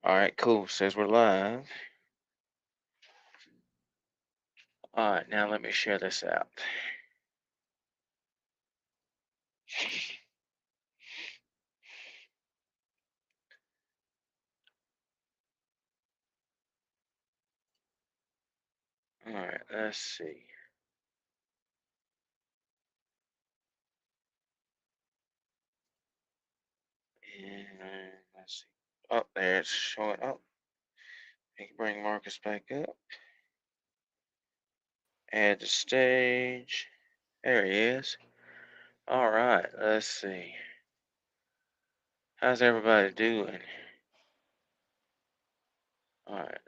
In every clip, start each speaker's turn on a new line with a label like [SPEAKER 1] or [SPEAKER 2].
[SPEAKER 1] All right, cool. Says we're live. All right, now let me share this out. All right, let's see. And let's see. Oh, there it's showing up. You can bring Marcus back up. Add the stage. There he is. All right, let's see. How's everybody doing? All right.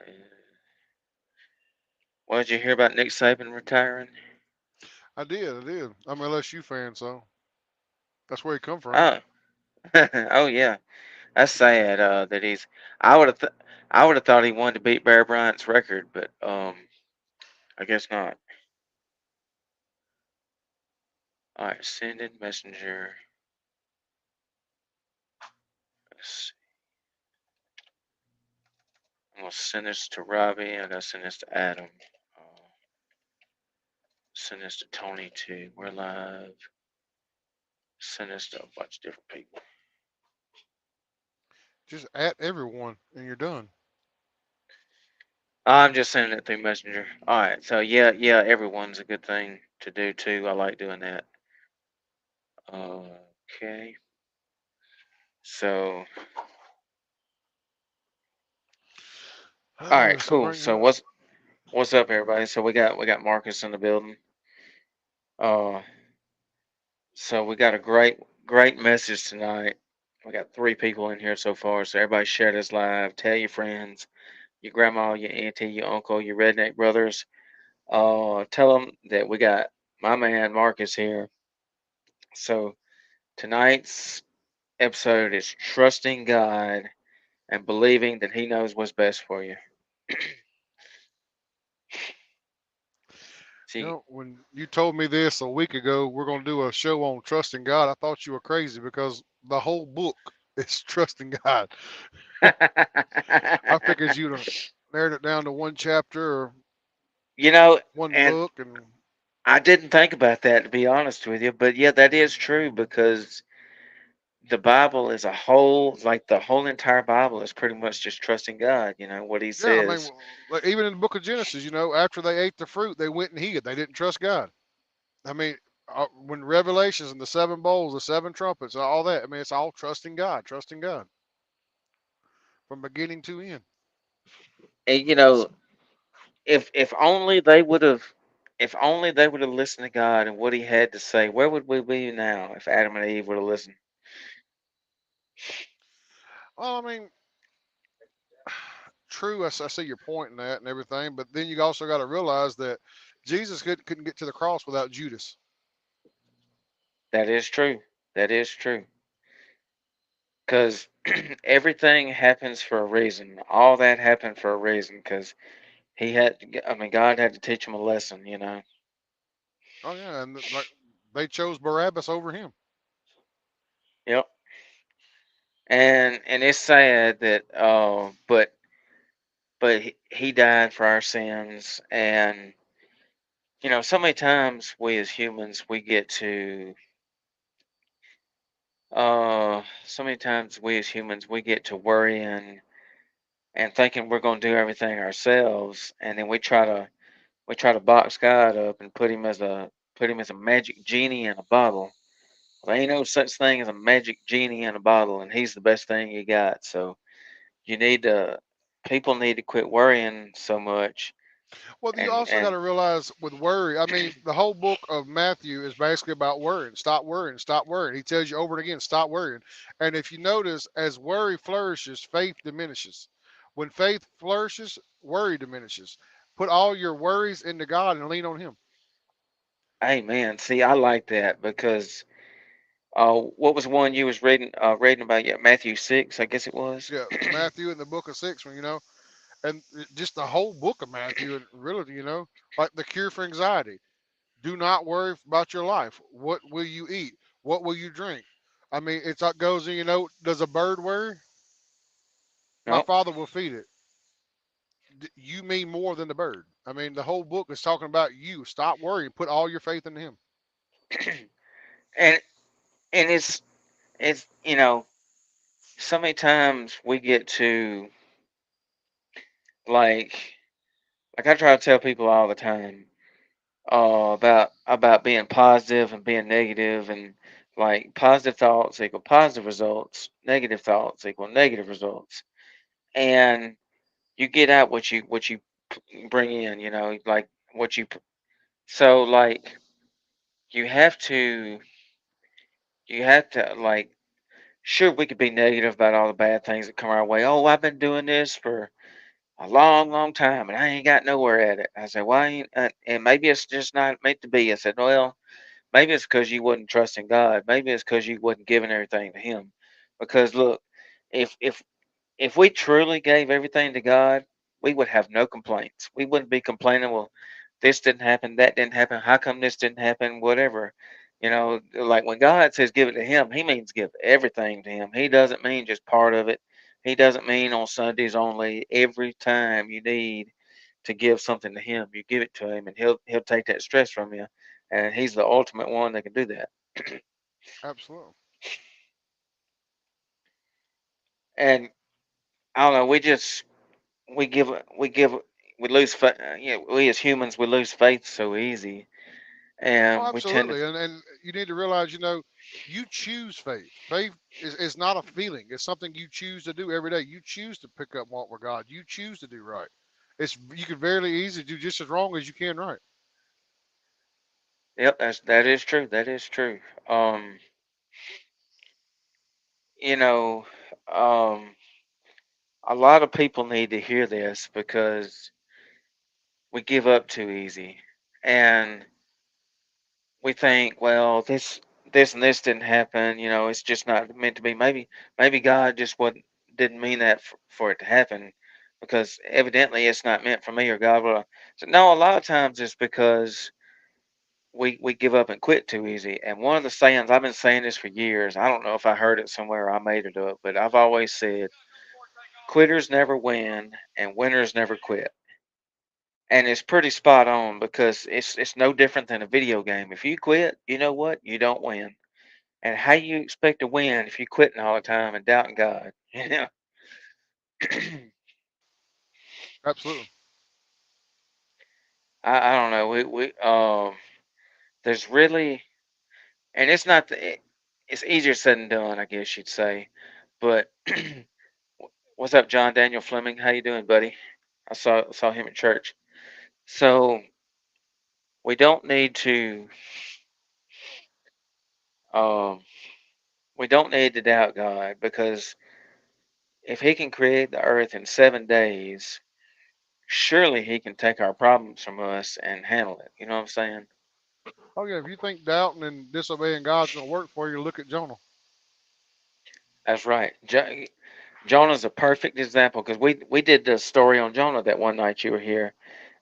[SPEAKER 1] What did you hear about Nick Saban retiring?
[SPEAKER 2] I did. I'm an LSU fan, so that's where he come from.
[SPEAKER 1] Oh, oh yeah. That's sad. That he's. I would have. I would have thought he wanted to beat Bear Bryant's record, but I guess not. All right, send in messenger. Let's see. I'm gonna send this to Robbie. I gotta send this to Adam. Uh, Send this to Tony too. We're live. Send this to a bunch of different people.
[SPEAKER 2] Just at everyone, and you're done.
[SPEAKER 1] I'm just sending it through Messenger. All right. So yeah. Everyone's a good thing to do too. I like doing that. Okay. So all right.
[SPEAKER 2] So
[SPEAKER 1] Cool.
[SPEAKER 2] bring him
[SPEAKER 1] So
[SPEAKER 2] up.
[SPEAKER 1] what's up, everybody? So we got Marcus in the building. Uh, so we got a great message tonight. We got 3 people in here so far. So everybody share this live. Tell your friends, your grandma, your auntie, your uncle, your redneck brothers. Tell them that we got my man Marcus here. So tonight's episode is trusting God and believing that He knows what's best for you. See,
[SPEAKER 2] When you told me this a week ago, we're going to do a show on trusting God. I thought you were crazy because the whole book is trusting God. I figured you'd have narrowed it down to one chapter or
[SPEAKER 1] you know,
[SPEAKER 2] one
[SPEAKER 1] and
[SPEAKER 2] book, and
[SPEAKER 1] I didn't think about that to be honest with you, but yeah, that is true because the Bible is a whole, like the whole entire Bible is pretty much just trusting God. You know what He
[SPEAKER 2] yeah, I mean,
[SPEAKER 1] says.
[SPEAKER 2] like even in the book of Genesis, after they ate the fruit, they went and hid. They didn't trust God. I mean, when Revelations and the 7 bowls, the 7 trumpets, all that, I mean, it's all trusting God from beginning to end.
[SPEAKER 1] And if if only they would have listened to God and what He had to say, where would we be now if Adam and Eve would have listened?
[SPEAKER 2] Well, I mean, true, I see your point in that and everything, but then you also got to realize that Jesus couldn't get to the cross without Judas.
[SPEAKER 1] That is true. That is true. Because everything happens for a reason. All that happened for a reason. Because I mean, God had to teach him a lesson.
[SPEAKER 2] Oh yeah, and like they chose Barabbas over him.
[SPEAKER 1] Yep. And it's sad that but he died for our sins. And so many times we as humans we get to so many times we as humans we get to worrying and thinking we're going to do everything ourselves, and then we try to box God up and put him as a magic genie in a bottle. Well, there ain't no such thing as a magic genie in a bottle, and he's the best thing you got. So you need to people need to quit worrying so much.
[SPEAKER 2] Well, you
[SPEAKER 1] and
[SPEAKER 2] also got
[SPEAKER 1] and
[SPEAKER 2] to realize with worry, I mean, the whole book of Matthew is basically about worrying. Stop worrying. Stop worrying. He tells you over and again, stop worrying. And if you notice, as worry flourishes, faith diminishes. When faith flourishes, worry diminishes. Put all your worries into God and lean on Him.
[SPEAKER 1] hey man, see, I like that because what was one you was reading about? Yeah, Matthew 6, I guess it was.
[SPEAKER 2] Yeah, Matthew in the book of 6, and just the whole book of Matthew, and really, like the cure for anxiety. Do not worry about your life. What will you eat? What will you drink? I mean, it's like goes in, does a bird worry? My
[SPEAKER 1] No.
[SPEAKER 2] Father will feed it. You mean more than the bird. I mean, the whole book is talking about you. Stop worrying. Put all your faith in Him.
[SPEAKER 1] and and it's so many times we get to like I try to tell people all the time about being positive and being negative, and like positive thoughts equal positive results, negative thoughts equal negative results, and you get out what you bring in, like what you so like you have to you have to like sure we could be negative about all the bad things that come our way. Oh, I've been doing this for a long, long time, and I ain't got nowhere at it. I said, why ain't? And maybe it's just not meant to be. I said, well, maybe it's because you wasn't trusting God. Maybe it's because you wasn't giving everything to Him. Because look, if if if we truly gave everything to God, we would have no complaints. We wouldn't be complaining, well, this didn't happen, that didn't happen, how come this didn't happen, whatever. Like when God says give it to Him, He means give everything to Him. He doesn't mean just part of it. He doesn't mean on Sundays only. Every time you need to give something to Him, you give it to Him, and He'll take that stress from you. And He's the ultimate one that can do that.
[SPEAKER 2] Absolutely.
[SPEAKER 1] And I don't know, we give we give we lose faith. We as humans we lose faith so easy,
[SPEAKER 2] Oh,
[SPEAKER 1] and we tend to.
[SPEAKER 2] absolutely. And you need to realize, you choose faith. Faith is not a feeling. It's something you choose to do every day. You choose to pick up walk with God. You choose to do right. You can very easily do just as wrong as you can right.
[SPEAKER 1] Yep, that is true. That is true. Um, you know, um, a lot of people need to hear this because we give up too easy, and we think, well, this and this didn't happen. It's just not meant to be. Maybe God just wasn't didn't mean that for it to happen, because evidently it's not meant for me, or God will. So no, a lot of times it's because we give up and quit too easy. And one of the sayings, I've been saying this for years. I don't know if I heard it somewhere or I made it up, but I've always said, quitters never win and winners never quit. And it's pretty spot on, because it's no different than a video game. If you quit, you know what? You don't win. And how you expect to win if you quitting all the time and doubting God?
[SPEAKER 2] Absolutely.
[SPEAKER 1] I don't know. There's really, and it's not it's easier said than done, I guess you'd say. But what's up, John Daniel Fleming? How you doing, buddy? I saw him at church. So we don't need to um we don't need to doubt God, because if He can create the earth in 7 days, surely He can take our problems from us and handle it. You know what I'm saying?
[SPEAKER 2] Oh yeah. If you think doubting and disobeying God's going to work for you, look at Jonah.
[SPEAKER 1] That's right. Jonah's a perfect example, because we did the story on Jonah that one night you were here,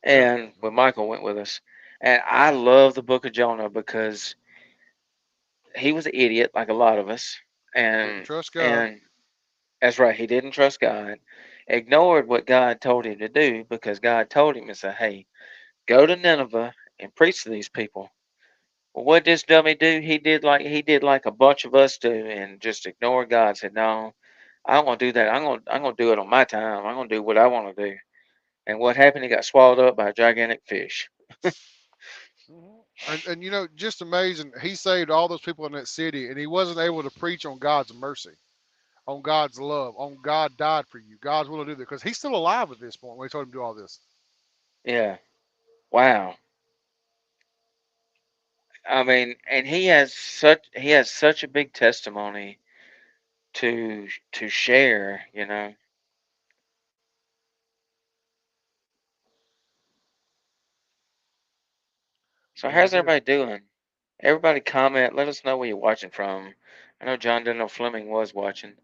[SPEAKER 2] Yeah.
[SPEAKER 1] and when Michael went with us. And I love the book of Jonah because he was an idiot like a lot of us,
[SPEAKER 2] Didn't
[SPEAKER 1] and
[SPEAKER 2] trust God.
[SPEAKER 1] and that's right, he didn't trust God, ignored what God told him to do, because God told him to say, "Hey, go to Nineveh and preach to these people." Well, what did this dummy do? He did like a bunch of us do, and just ignore God. Said, "No, I don't want to do that. I'm gonna do it on my time. I'm gonna do what I want to do." And what happened? He got swallowed up by a gigantic fish.
[SPEAKER 2] And just amazing. He saved all those people in that city, and he wasn't able to preach on God's mercy, on God's love, on God died for you. God's willing to do that because he's still alive at this point when he told him to do all this.
[SPEAKER 1] Yeah. Wow. I mean, and he has such a big testimony to share. So
[SPEAKER 2] Yeah, he
[SPEAKER 1] how's
[SPEAKER 2] did.
[SPEAKER 1] everybody doing? Everybody comment. Let us know where you're watching from. I know John Daniel Fleming was watching.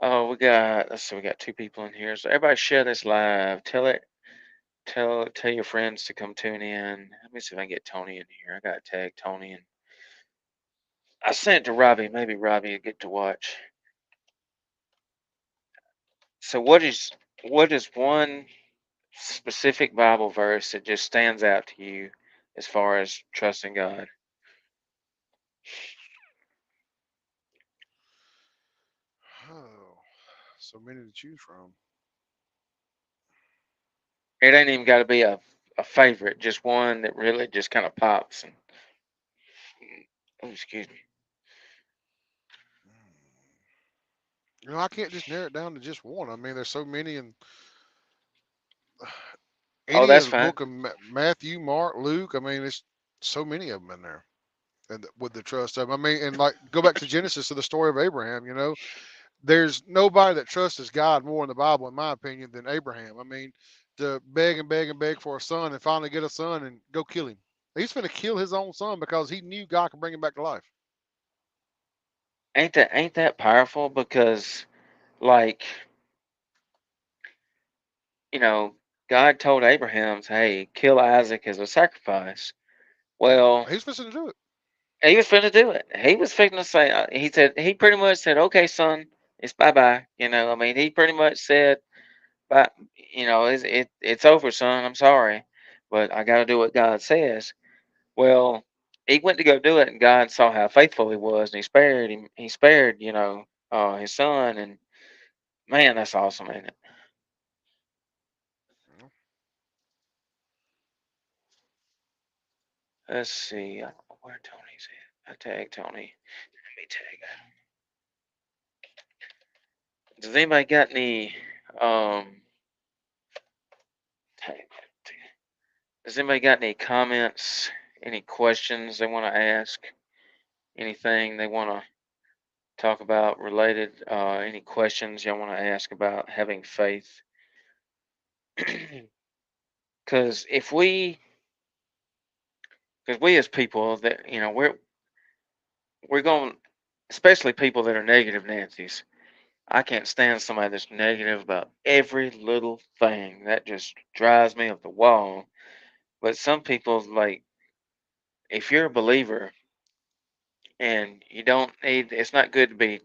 [SPEAKER 1] Oh, let's see, we got two people in here. So everybody share this live. Tell your friends to come tune in. Let me see if I can get Tony in here. I gotta tag Tony, and I sent it to Robbie. Maybe Robbie will get to watch. So what is one specific Bible verse that just stands out to you as far as trusting God?
[SPEAKER 2] Oh, so many to choose from.
[SPEAKER 1] It ain't even got to be a favorite, just one that really just kind of pops. And oh, excuse me.
[SPEAKER 2] I can't just narrow it down to just one. I mean, there's so many, and
[SPEAKER 1] Oh,
[SPEAKER 2] any
[SPEAKER 1] that's
[SPEAKER 2] of the
[SPEAKER 1] fine.
[SPEAKER 2] book of Matthew, Mark, Luke. I mean, it's so many of them in there, and with the trust of 'em. I mean, and like go back to Genesis to the story of Abraham. There's nobody that trusts God more in the Bible, in my opinion, than Abraham. I mean, to beg and beg and beg for a son and finally get a son and go kill him. He's going to kill his own son because he knew God could bring him back to life.
[SPEAKER 1] Ain't that powerful? Because like you know, God told Abraham, "Hey, kill Isaac as a sacrifice."
[SPEAKER 2] Yep,
[SPEAKER 1] Well,
[SPEAKER 2] he's fixing to do it.
[SPEAKER 1] he was finna do it. He was finna to say. He said he pretty much said, "Okay, son, it's bye bye." I mean, he pretty much said, "But it's over, son. I'm sorry, but I got to do what God says." Well, he went to go do it, and God saw how faithful he was, and he spared him. He spared, his son, and man, that's awesome, ain't it? Let's see where Tony's at. I tag Tony. Let me tag. Does anybody got any tag? Does anybody got any comments? Any questions they want to ask? Anything they want to talk about related? Any questions y'all want to ask about having faith? Because because we as people that we're going, especially people that are negative Nancy's. I can't stand somebody that's negative about every little thing. That just drives me up the wall. But some people like, if you're a believer and you don't need, it's not good to be,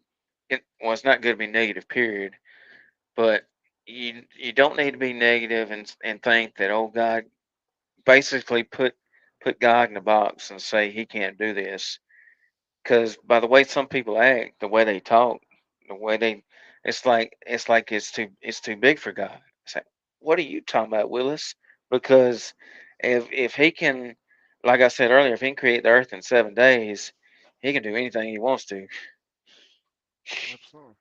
[SPEAKER 1] it's not good to be negative. Period. But you don't need to be negative and think that, oh, God, basically put God in a box and say he can't do this. Because by the way some people act, the way they talk, the way they, it's like it's too big for God. It's like, what are you talking about, Willis? Because if he can, like I said earlier, if he can create the earth in 7 days, he can do anything he wants to.
[SPEAKER 2] Absolutely.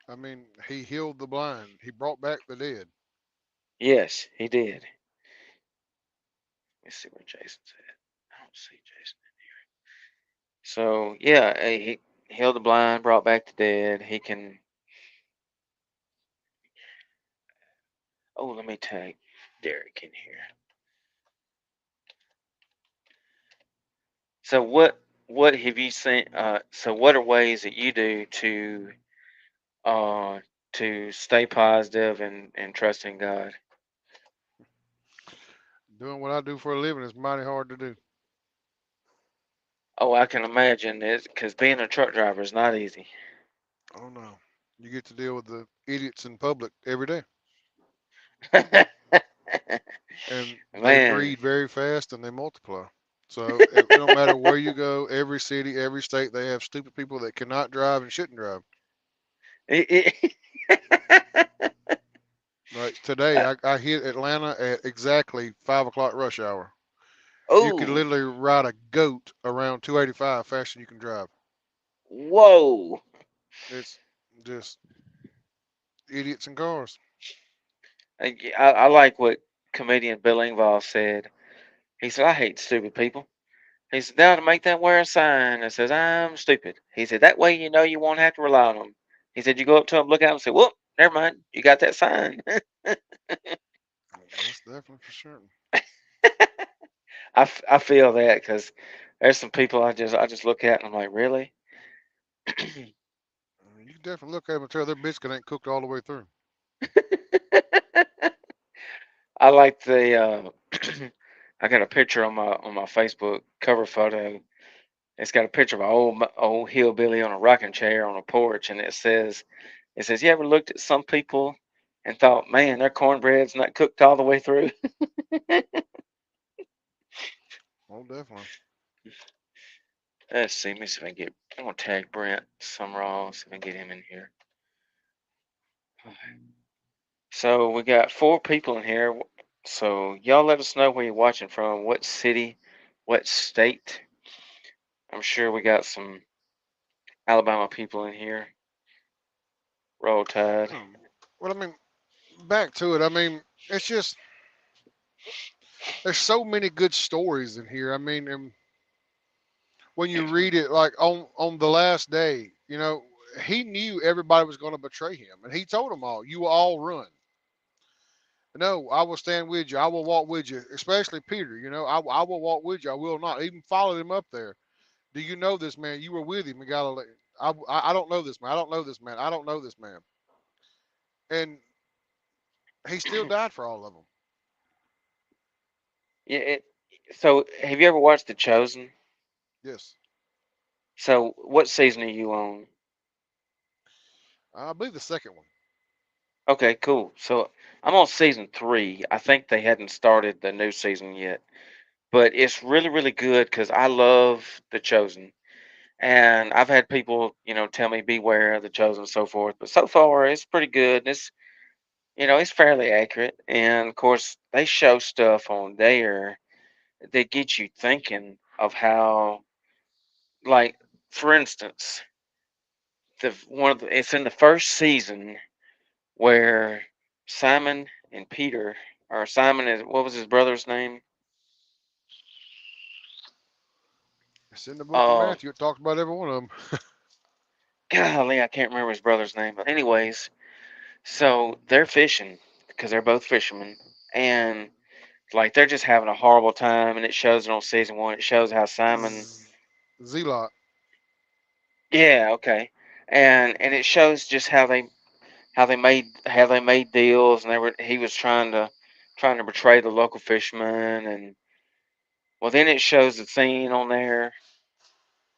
[SPEAKER 2] I mean, he healed the blind. He brought back the dead.
[SPEAKER 1] Yes, he did. Let's see where Jason's at. I don't see Jason. So yeah, he healed the blind, brought back the dead. He can. Oh, let me tag Derek in here. So what have you seen? So what are ways that you do uh to stay positive and trust in God?
[SPEAKER 2] Doing what I do for a living is mighty hard to do.
[SPEAKER 1] Oh, I can imagine it because being a truck driver is not easy.
[SPEAKER 2] Oh no, you get to deal with the idiots in public every day, and they
[SPEAKER 1] Man,
[SPEAKER 2] breed very fast and they multiply. So it don't matter where you go, every city, every state, they have stupid people that cannot drive and shouldn't drive.
[SPEAKER 1] it,
[SPEAKER 2] Like today, I hit Atlanta at exactly 5 o'clock rush hour. You could
[SPEAKER 1] oh,
[SPEAKER 2] literally ride a goat around 285 faster than you can drive.
[SPEAKER 1] whoa!
[SPEAKER 2] It's just idiots in cars.
[SPEAKER 1] I like what comedian Bill Engvall said. He said, "I hate stupid people." He said, "They ought to make them wear a sign that says I'm stupid." He said, "That way you know you won't have to rely on them." He said, "You go up to them, look at them, and say, whoop, never mind, you got that sign."
[SPEAKER 2] That's definitely for certain.
[SPEAKER 1] I feel that because there's some people I just look at and I'm like, really?
[SPEAKER 2] I mean, you can definitely look at them and tell their biscuit ain't cooked all the way through.
[SPEAKER 1] I like the I got a picture on my Facebook cover photo. It's got a picture of an old hillbilly on a rocking chair on a porch, and It says, "You ever looked at some people and thought, man, their cornbread's not cooked all the way through?"
[SPEAKER 2] Oh, definitely.
[SPEAKER 1] Let's see. Let me see if I can get. I'm gonna tag Brent Summerall. See if I can get him in here. So we got four people in here. So y'all let us know where you're watching from, what city, what state. I'm sure we got some Alabama people in here. Roll Tide.
[SPEAKER 2] Well, I mean, back to it. I mean, it's just there's so many good stories in here. I mean, and when you read it, like on the last day, he knew everybody was going to betray him, and he told them all, "You will all run. No, I will stand with you. I will walk with you." Especially Peter. I will walk with you. I will not. Even followed him up there. Do you know this man? You were with him in Galilee. I don't know this man. I don't know this man. I don't know this man. And he still died for all of them.
[SPEAKER 1] Yeah. So have you ever watched The Chosen?
[SPEAKER 2] Yes.
[SPEAKER 1] So what season are you on?
[SPEAKER 2] I believe the second one.
[SPEAKER 1] Okay, cool. So I'm on season three. I think they hadn't started the new season yet, but it's really, really good because I love The Chosen. And I've had people, tell me beware of The Chosen and so forth. But so far, it's pretty good. It's fairly accurate. And of course, they show stuff on there that gets you thinking of how, like, for instance, it's in the first season where Simon and Peter, or Simon is what was his brother's name?
[SPEAKER 2] It's in the book of
[SPEAKER 1] Uh,
[SPEAKER 2] Matthew. It talks about every one of them.
[SPEAKER 1] Golly, I can't remember his brother's name. But anyways, so they're fishing because they're both fishermen, and like they're just having a horrible time. And it shows it on season one. It shows how Simon,
[SPEAKER 2] Zelot.
[SPEAKER 1] yeah, okay, and it shows just how they made deals, and he was trying to betray the local fishermen, and well, then it shows the scene on there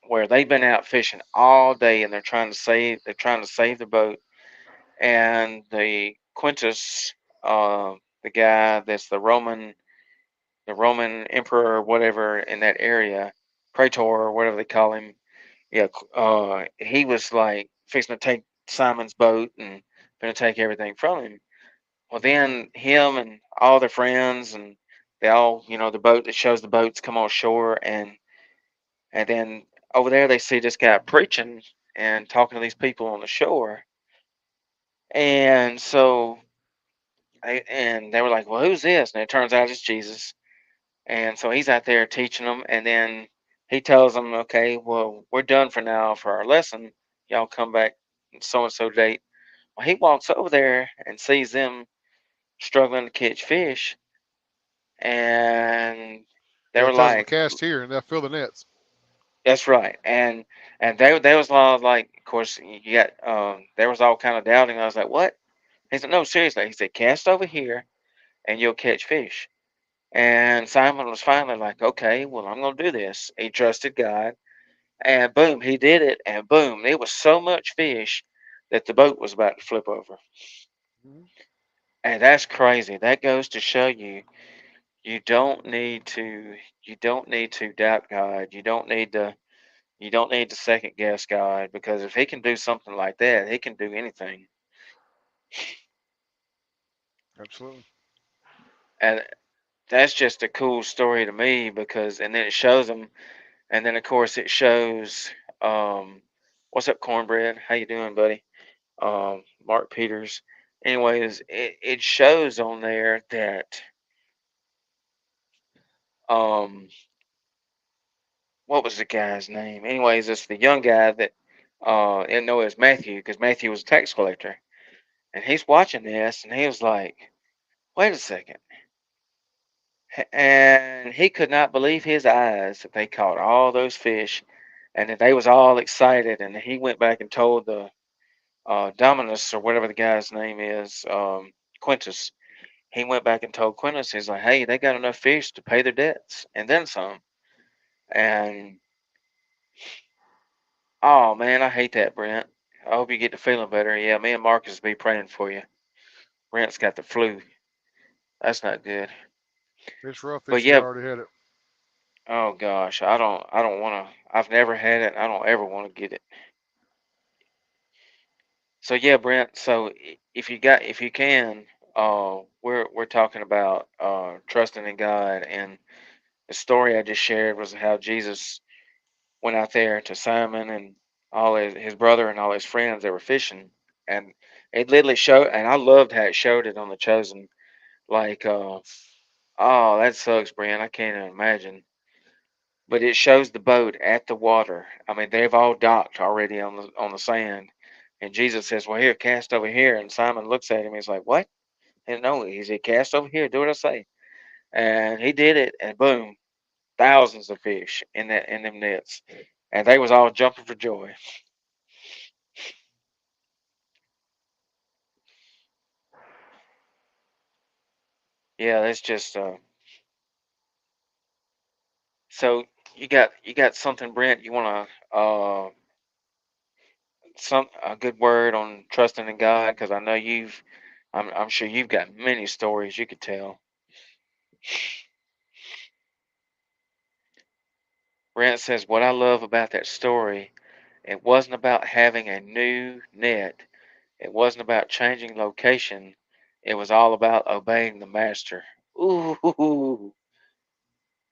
[SPEAKER 1] where they've been out fishing all day and they're trying to save the boat, and the Quintus, uh, the guy that's the Roman emperor or whatever in that area, praetor or whatever they call him. Yeah, he was like fixing to take Simon's boat and going to take everything from him. Well, then him and all their friends and they all, the boat that shows the boats come on shore, and then over there they see this guy preaching and talking to these people on the shore, and they were like, "Well, who's this?" And it turns out it's Jesus. And so he's out there teaching them, and then he tells them, "Okay, well, we're done for now for our lesson. Y'all come back so and so date." Well, he walks over there and sees them struggling to catch fish, and they
[SPEAKER 2] Yeah,
[SPEAKER 1] were
[SPEAKER 2] it tells them to
[SPEAKER 1] like,
[SPEAKER 2] cast here and they'll fill the nets.
[SPEAKER 1] "That's right." And they was all like, of course, you got there was all kind of doubting. I was like, "What?" He said, "No, seriously." He said, "Cast over here, and you'll catch fish." And Simon was finally like, "Okay, well, I'm gonna do this." He trusted God. And boom, he did it, and boom, it was so much fish that the boat was about to flip over.
[SPEAKER 2] Mhm.
[SPEAKER 1] And that's crazy. That goes to show you you don't need to you don't need to doubt God. You don't need to second guess God, because if he can do something like that, he can do anything.
[SPEAKER 2] Absolutely.
[SPEAKER 1] And that's just a cool story to me, because and then it shows them, and then of course it shows what's up, Cornbread? How you doing, buddy? Mark Peters. Anyways, it shows on there that um, what was the guy's name? Anyways, it's the young guy that didn't know it was Matthew, because Matthew was a tax collector, and he's watching this, and he was like, "Wait a second," and he could not believe his eyes that they caught all those fish, and that they was all excited, and he went back and told the Dominus or whatever the guy's name is, Quintus. He went back and told Quintus, he's like, "Hey, they got enough fish to pay their debts and then some." And oh man, I hate that, Brent. I hope you get to feeling better. Yeah, me and Marcus be praying for you. Brent's got the flu. That's not good.
[SPEAKER 2] It's rough
[SPEAKER 1] But
[SPEAKER 2] if you
[SPEAKER 1] yeah,
[SPEAKER 2] already had it.
[SPEAKER 1] oh gosh, I don't want to. I've never had it. I don't ever want to get it. So yeah, Brent. So if you can, we're talking about trusting in God, and the story I just shared was how Jesus went out there to Simon and all his brother and all his friends that were fishing, and it literally showed. And I loved how it showed it on the Chosen. Like, oh, that sucks, Brent. I can't even imagine. But it shows the boat at the water. I mean, they've all docked already on the sand. And Jesus says, "Well, here, cast over here." And Simon looks at him. He's like, "What?" And no, he said, "Cast over here. Do what I say." And he did it, and boom, thousands of fish in them nets, and they was all jumping for joy. Yeah, that's just so you got something, Brent. You want to some a good word on trusting in God, because I know I'm sure you've got many stories you could tell. Brent says, "What I love about that story, it wasn't about having a new net. It wasn't about changing location. It was all about obeying the master." Ooh,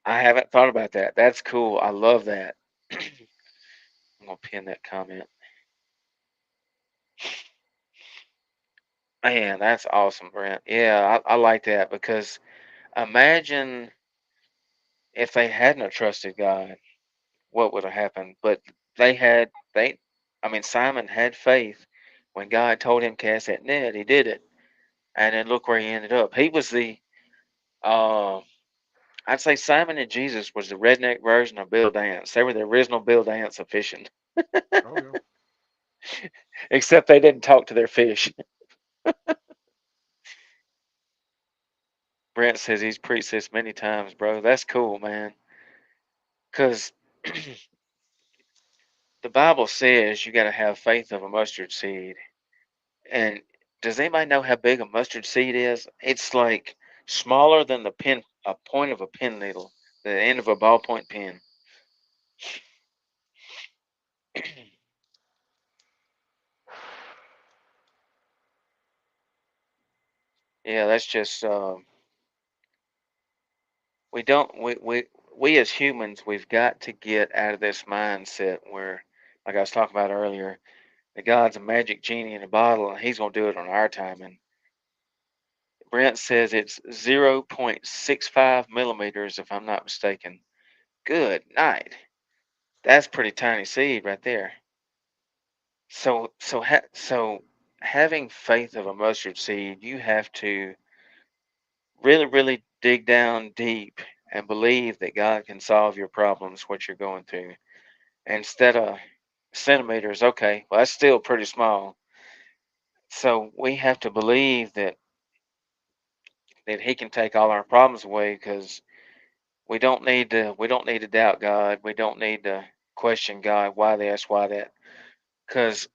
[SPEAKER 1] I haven't thought about that. That's cool. I love that. I'm gonna pin that comment. Man, that's awesome, Brent. Yeah, I like that, because imagine if they hadn't have trusted God, what would have happened? But they I mean, Simon had faith. When God told him cast that net, he did it. And then look where he ended up. He was the uh I'd say Simon and Jesus was the redneck version of Bill Dance. They were the original Bill Dance of fishing.
[SPEAKER 2] Oh yeah.
[SPEAKER 1] Except they didn't talk to their fish. Brent says he's preached this many times, bro. That's cool, man. Cause the Bible says you gotta have faith of a mustard seed. And does anybody know how big a mustard seed is? It's like smaller than the pin, a point of a pin needle, the end of a ballpoint pen. Yeah, that's just we don't we as humans, we've got to get out of this mindset where, like I was talking about earlier, that God's a magic genie in a bottle and He's gonna do it on our time. And Brent says it's 0.65 millimeters, if I'm not mistaken. Good night. That's pretty tiny seed right there. So having faith of a mustard seed, you have to really, really dig down deep and believe that God can solve your problems, what you're going through. Instead of centimeters, okay, well that's still pretty small. So we have to believe that He can take all our problems away, because we don't need to doubt God. We don't need to question God, why this, why that. Because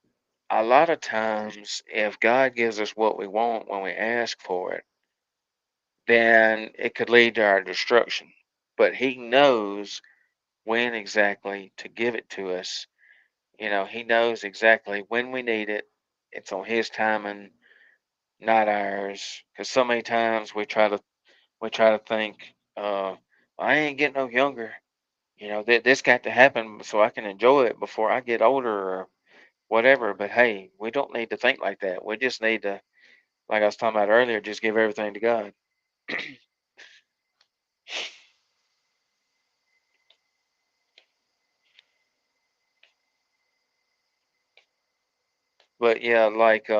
[SPEAKER 1] a lot of times, if God gives us what we want when we ask for it, then it could lead to our destruction. But He knows when exactly to give it to us. He knows exactly when we need it. It's on His timing, not ours. Because so many times we try to think, I ain't getting no younger. This got to happen so I can enjoy it before I get older or whatever. But hey, we don't need to think like that. We just need to, like I was talking about earlier, just give everything to God. But yeah, like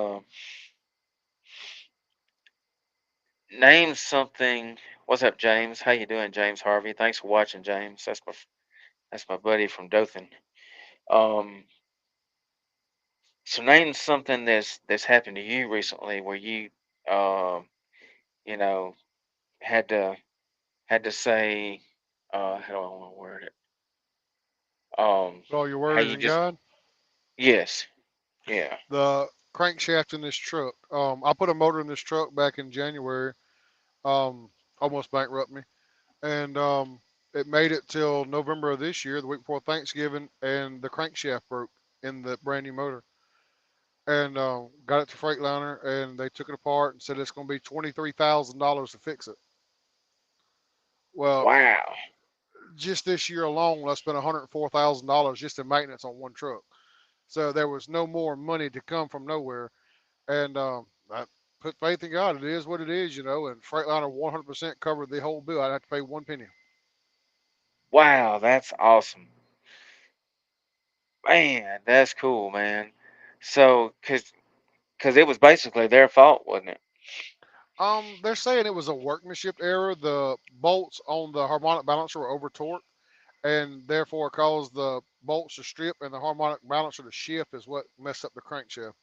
[SPEAKER 1] name something. What's up, James? How you doing, James Harvey? Thanks for watching, James. That's my buddy from Dothan. Um, so name something that's happened to you recently where you um you know had to say, how do I want to word it?
[SPEAKER 2] Put all your
[SPEAKER 1] How
[SPEAKER 2] worries
[SPEAKER 1] you
[SPEAKER 2] in
[SPEAKER 1] just
[SPEAKER 2] God.
[SPEAKER 1] yes. Yeah.
[SPEAKER 2] The crankshaft in this truck. I put a motor in this truck back in January. Almost bankrupt me, and it made it till November of this year, the week before Thanksgiving, and the crankshaft broke in the brand new motor. And got it to Freightliner, and they took it apart and said it's going to be $23,000 to fix it. Well,
[SPEAKER 1] Wow.
[SPEAKER 2] just this year alone, I spent $104,000 just in maintenance on one truck. So there was no more money to come from nowhere. And I put faith in God. It is what it is, you know. And Freightliner 100% covered the whole bill. I'd have to pay one penny.
[SPEAKER 1] Wow, that's awesome. Man, that's cool, man. So, cause it was basically their fault, wasn't it?
[SPEAKER 2] They're saying it was a workmanship error. The bolts on the harmonic balancer were over torqued, and therefore caused the bolts to strip and the harmonic balancer to shift, is what messed up the crankshaft.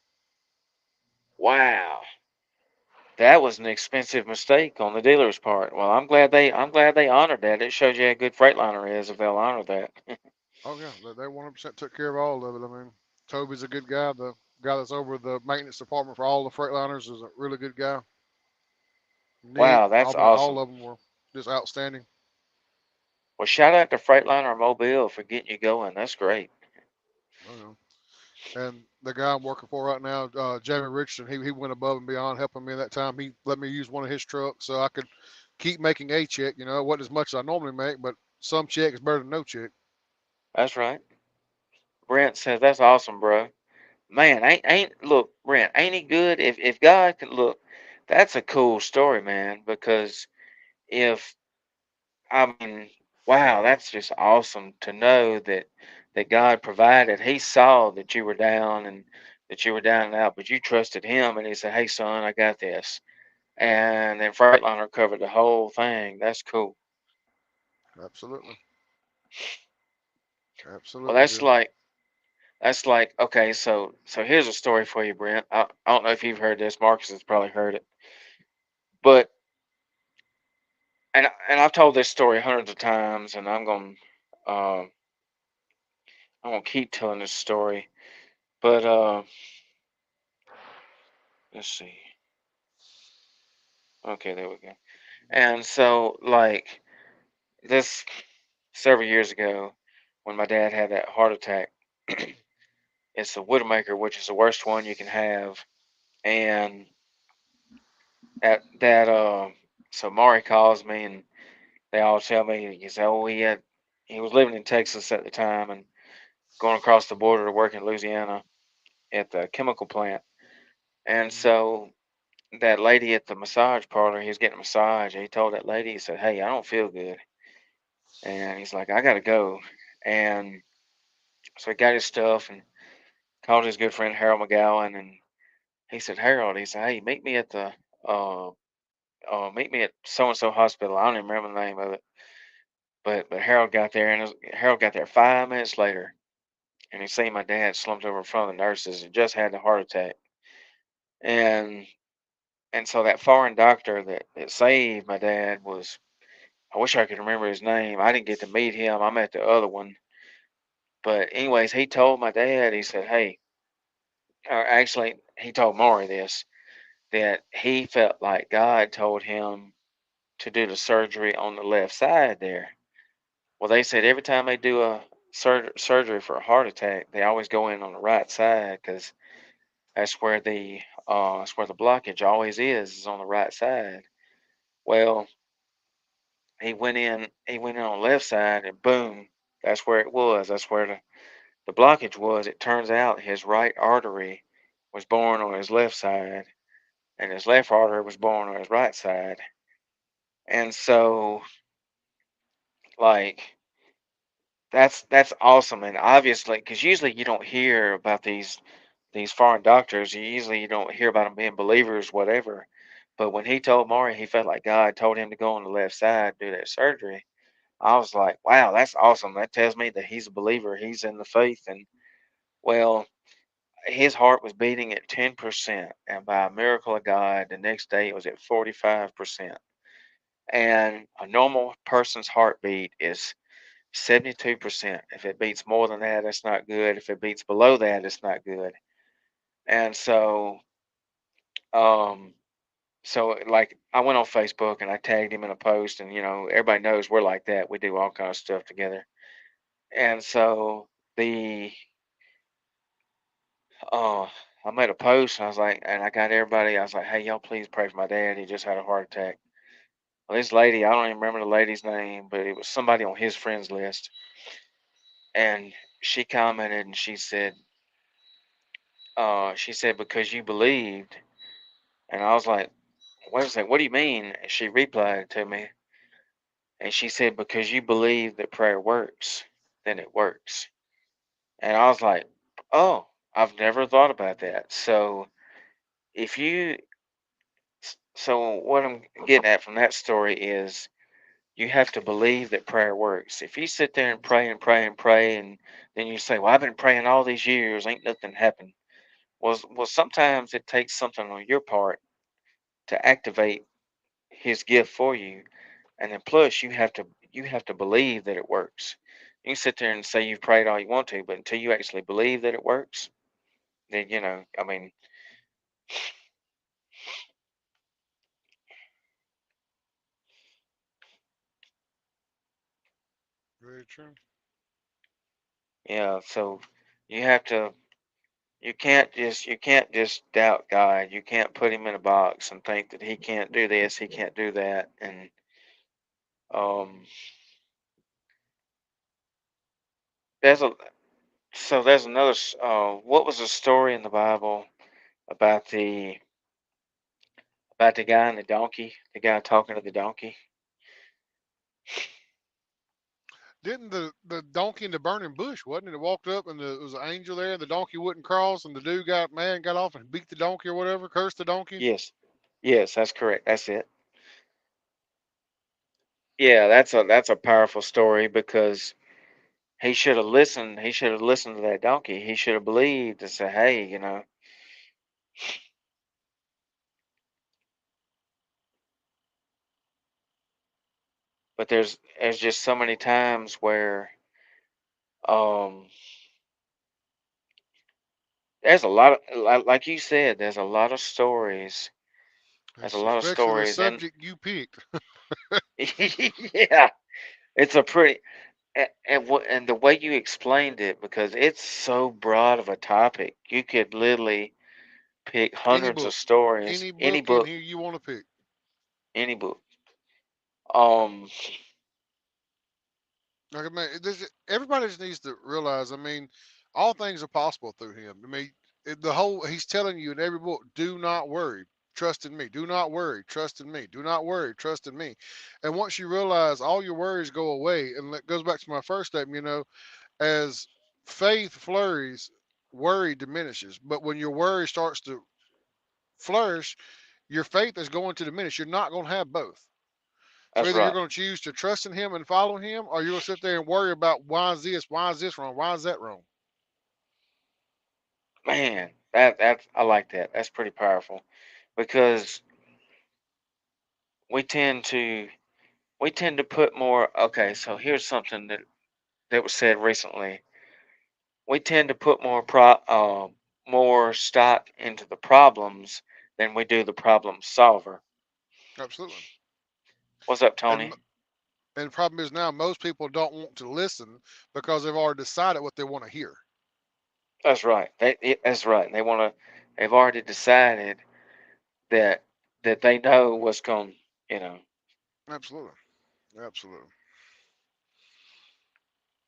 [SPEAKER 1] Wow. That was an expensive mistake on the dealer's part. Well, I'm glad they honored that. It shows you how good Freightliner is if they'll honor that.
[SPEAKER 2] Oh yeah, they 100% took care of all of it. I mean, Toby's a good guy. The guy that's over the maintenance department for all the Freightliners is a really good guy. Nick,
[SPEAKER 1] Wow, that's
[SPEAKER 2] I mean, all
[SPEAKER 1] awesome.
[SPEAKER 2] of them were just outstanding.
[SPEAKER 1] Well, shout out to Freightliner Mobile for getting you going. That's great.
[SPEAKER 2] Oh, yeah. And the guy I'm working for right now, Jamie Richardson, he went above and beyond helping me that time. He let me use one of his trucks so I could keep making a check. You know, it wasn't as much as I normally make, but some check is better than no check.
[SPEAKER 1] That's right. Brent says that's awesome, bro. Man, ain't look, Brent, ain't he good? If God could look, that's a cool story, man. Because if I mean, wow, that's just awesome to know that God provided. He saw that you were down and that you were down and out, but you trusted Him, and He said, "Hey, son, I got this." And then Freightliner covered the whole thing. That's cool.
[SPEAKER 2] Absolutely,
[SPEAKER 1] Well,
[SPEAKER 2] absolutely,
[SPEAKER 1] that's
[SPEAKER 2] Bill.
[SPEAKER 1] like okay. So here's a story for you, Brent. I don't know if you've heard this. Marcus has probably heard it, but and I've told this story hundreds of times, and I'm gonna keep telling this story. But let's see. Okay, there we go. And so, like this several years ago, when my dad had that heart attack, it's the Widowmaker, which is the worst one you can have. And so Mari calls me, and they all tell me, he said, oh, he was living in Texas at the time and going across the border to work in Louisiana at the chemical plant. And
[SPEAKER 2] Mhm.
[SPEAKER 1] so that lady at the massage parlor, he was getting a massage. And he told that lady, he said, "Hey, I don't feel good," and he's like, "I gotta go." And so he got his stuff and called his good friend Harold McGowan, and he said, "Harold," he said, "Hey, uh, meet me at so and so hospital." I don't even remember the name of it, but Harold got there, and Harold got there 5 minutes later, and he seen my dad slumped over in front of the nurses and just had a heart attack, and so that foreign doctor that saved my dad was. I wish I could remember his name. I didn't get to meet him. I met the other one. But anyways, he told my dad, he said, "Hey," or actually he told Maury this, that he felt like God told him to do the surgery on the left side there. Well, they said every time they do a surgery for a heart attack, they always go in on the right side because that's where the blockage always is on the right side. Well, he went in on the left side and boom, that's where it was. That's where the blockage was. It turns out his right artery was born on his left side, and his left artery was born on his right side. And so, like, that's awesome. And obviously, because usually you don't hear about these foreign doctors. You don't hear about them being believers, whatever. But when he told Maury he felt like God told him to go on the left side do that surgery, I was like, wow, that's awesome. That tells me that he's a believer. He's in the faith. And well, his heart was beating at 10%, and by a miracle of God, the next day it was at 45%. And a normal person's heartbeat is 72%. If it beats more than that, it's not good. If it beats below that, it's not good. And um, like I went on Facebook and I tagged him in a post, and everybody knows we're like that. We do all kind of stuff together. And so the uh, I made a post, and I was like, and I got everybody. I was like, hey, y'all, please pray for my dad. He just had a heart attack. Well, this lady, I don't even remember the lady's name, but it was somebody on his friends list, and she commented and she said because you believed, and I was like, wait a second, what do you mean? And she replied to me, and she said because you believe that prayer works, then it works. And I was like, oh, I've never thought about that. So if you, so what I'm getting at from that story is you have to believe that prayer works. If you sit there and pray and pray and pray, and then you say, well, I've been praying all these years, ain't nothing happened. Well, sometimes it takes something on your part to activate his gift for you, and then plus you have to believe that it works. You can sit there and say you've prayed all you want to, but until you actually believe that it works, then I mean,
[SPEAKER 2] Very true.
[SPEAKER 1] yeah. So you have to. You can't just doubt God. You can't put him in a box and think that he can't do this, he can't do that, and um, there's a there's another. What was the story in the Bible about the guy and the donkey? The guy talking to the donkey.
[SPEAKER 2] Didn't the donkey in the burning bush, wasn't it? It walked up and there was an angel there, and the donkey wouldn't cross, and the dude got mad and got off and beat the donkey or whatever, cursed the donkey.
[SPEAKER 1] Yes, yes, that's correct. That's it. Yeah, that's a powerful story because he should have listened. He should have listened to that donkey. He should have believed and said, "Hey, But there's just so many times where um there's a lot of like you said, there's a lot of stories. There's a
[SPEAKER 2] It's
[SPEAKER 1] lot of
[SPEAKER 2] especially the
[SPEAKER 1] stories, and
[SPEAKER 2] subject you picked.
[SPEAKER 1] yeah, it's a pretty and the way you explained it, because it's so broad of a topic, you could literally pick
[SPEAKER 2] Any
[SPEAKER 1] hundreds of
[SPEAKER 2] book,
[SPEAKER 1] stories,
[SPEAKER 2] any
[SPEAKER 1] any
[SPEAKER 2] book in
[SPEAKER 1] book,
[SPEAKER 2] here you want to pick.
[SPEAKER 1] any book. Um,
[SPEAKER 2] Like, I mean, everybody just needs to realize. I mean, all things are possible through him. I mean, the whole he's telling you in every book, do not worry, trust in me. Do not worry, trust in me. Do not worry, trust in me. And once you realize all your worries go away, and that goes back to my first statement. As faith flurries, worry diminishes. But when your worry starts to flourish, your faith is going to diminish. You're not going to have both. So
[SPEAKER 1] that's
[SPEAKER 2] either you're
[SPEAKER 1] right,
[SPEAKER 2] going to choose to trust in him and follow him, or you're going to sit there and worry about why is this wrong, why is that wrong.
[SPEAKER 1] man. That I like that. That's pretty powerful because we tend to we tend to put more. Okay, so here's something that was said recently. We tend to put more stock into the problems than we do the problem solver.
[SPEAKER 2] Absolutely.
[SPEAKER 1] What's up,
[SPEAKER 2] And
[SPEAKER 1] Tony?
[SPEAKER 2] and the problem is now most people don't want to listen because they've already decided what they want to hear.
[SPEAKER 1] That's right. That's right. They've already decided that they know what's going. You know,
[SPEAKER 2] Absolutely. Absolutely.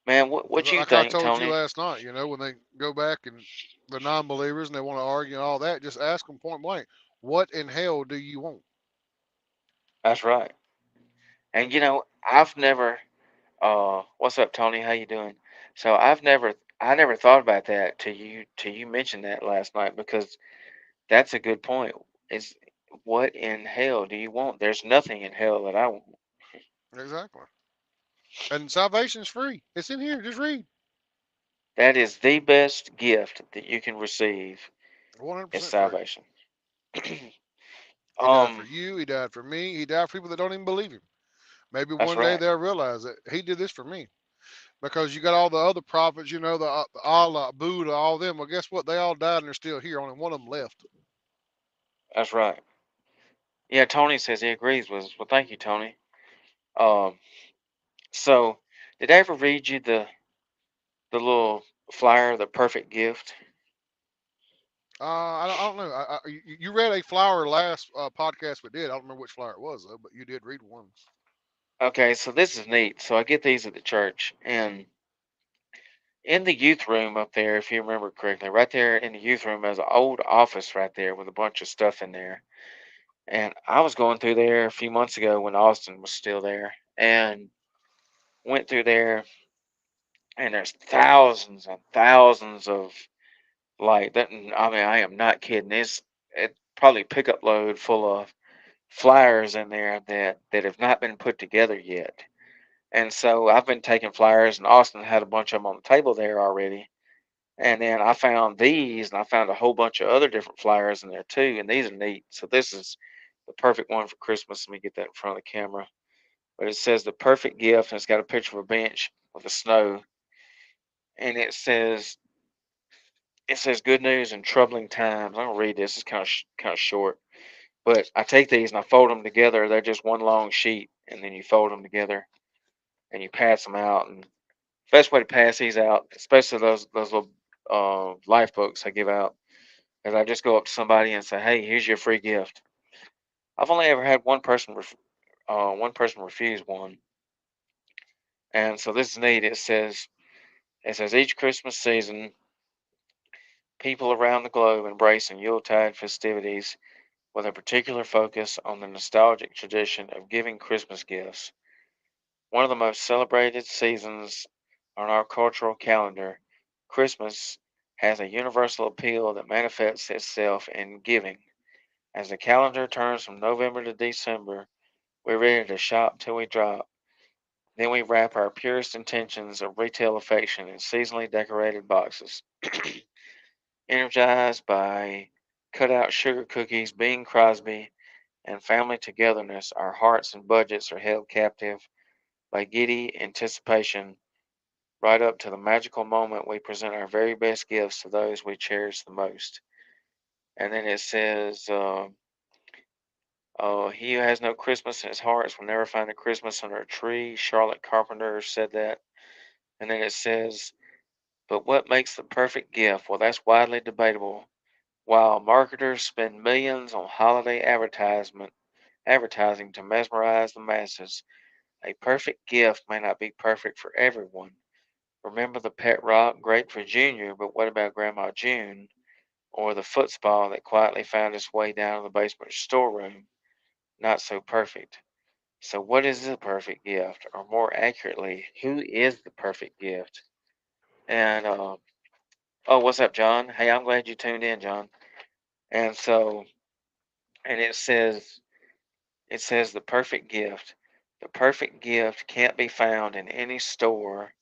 [SPEAKER 1] man. What you
[SPEAKER 2] Like I
[SPEAKER 1] think,
[SPEAKER 2] told you
[SPEAKER 1] Tony?
[SPEAKER 2] last night, when they go back and the non-believers and they want to argue and all that, just ask them point blank, what in hell do you want?
[SPEAKER 1] That's right. And I've never. What's up, Tony? How you doing? So I never thought about that till you mentioned that last night, because that's a good point. Is what in hell do you want? There's nothing in hell that I want.
[SPEAKER 2] Exactly. And salvation's free. It's in here. Just read.
[SPEAKER 1] That is the best gift that you can receive is
[SPEAKER 2] 100% free.
[SPEAKER 1] salvation.
[SPEAKER 2] He died for
[SPEAKER 1] um,
[SPEAKER 2] you. He died for me. He died for people that don't even believe him. Maybe
[SPEAKER 1] that's
[SPEAKER 2] one day
[SPEAKER 1] right.
[SPEAKER 2] they'll realize that he did this for me. because you got all the other prophets, the Allah, Buddha, all them. Well, guess what? They all died and they're still here. Only one of them left.
[SPEAKER 1] That's right. Yeah, Tony says he agrees with us. Well, thank you, Tony. Um, so did I ever read you the little flyer, the perfect gift?
[SPEAKER 2] I don't know. You read a flower last podcast we did. I don't remember which flower it was though, but you did read one.
[SPEAKER 1] Okay, so this is neat. So I get these at the church, and in the youth room up there, if you remember correctly, right there in the youth room, there's an old office right there with a bunch of stuff in there. And I was going through there a few months ago when Austin was still there, and went through there, and there's thousands and thousands of like that. I mean, I am not kidding. It probably pickup load full of flyers in there that have not been put together yet. And so I've been taking flyers, and Austin had a bunch of them on the table there already. And then I found these, and I found a whole bunch of other different flyers in there too. And these are neat. So this is the perfect one for Christmas. Let me get that in front of the camera. But it says the perfect gift, and it's got a picture of a bench with the snow, and it says good news in troubling times. I'm gonna read this. It's kind of short, but I take these and I fold them together. They're just one long sheet, and then you fold them together and you pass them out. And the best way to pass these out, especially those little life books I give out, is I just go up to somebody and say, "Hey, here's your free gift." I've only ever had one person refuse one, and so this is neat. It says each Christmas season, people around the globe embrace Yuletide festivities with a particular focus on the nostalgic tradition of giving Christmas gifts. One of the most celebrated seasons on our cultural calendar, Christmas has a universal appeal that manifests itself in giving. As the calendar turns from November to December, we're ready to shop till we drop. Then we wrap our purest intentions of retail affection in seasonally decorated boxes. Energized by cut-out sugar cookies, Bing Crosby, and family togetherness, our hearts and budgets are held captive by giddy anticipation right up to the magical moment we present our very best gifts to those we cherish the most. And then it says, he who has no Christmas in his heart will never find a Christmas under a tree. Charlotte Carpenter said that. And then it says, but what makes the perfect gift? Well, that's widely debatable. While marketers spend millions on holiday advertising to mesmerize the masses, a perfect gift may not be perfect for everyone. Remember the pet rock, great for Junior, but what about Grandma June? Or the football that quietly found its way down in the basement storeroom? Not so perfect. So, what is the perfect gift? Or more accurately, who is the perfect gift? And, oh, what's up, John? Hey, I'm glad you tuned in, John. And so, and it says the perfect gift. The perfect gift can't be found in any store,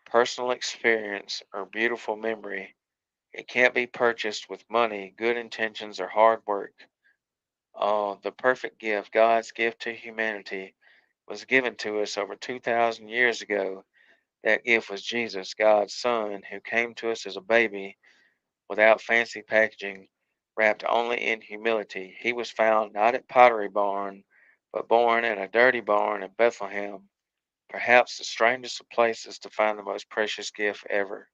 [SPEAKER 1] personal experience, or beautiful memory. It can't be purchased with money, good intentions, or hard work. Oh, the perfect gift, God's gift to humanity, was given to us over 2,000 years ago. That gift was Jesus, God's Son, who came to us as a baby without fancy packaging, wrapped only in humility. He was found not at Pottery Barn, but born in a dirty barn in Bethlehem, perhaps the strangest of places to find the most precious gift ever.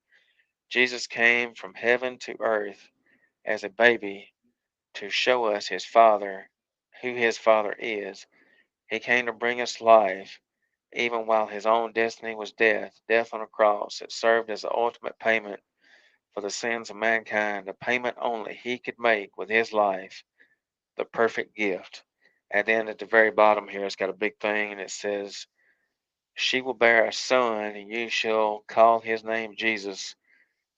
[SPEAKER 1] Jesus came from heaven to earth as a baby to show us his Father, who his Father is. He came to bring us life, even while his own destiny was death on a cross. It served as the ultimate payment for the sins of mankind, a payment only he could make with his life, the perfect gift. And then at the very bottom here, it's got a big thing, and it says, she will bear a son, and you shall call his name Jesus,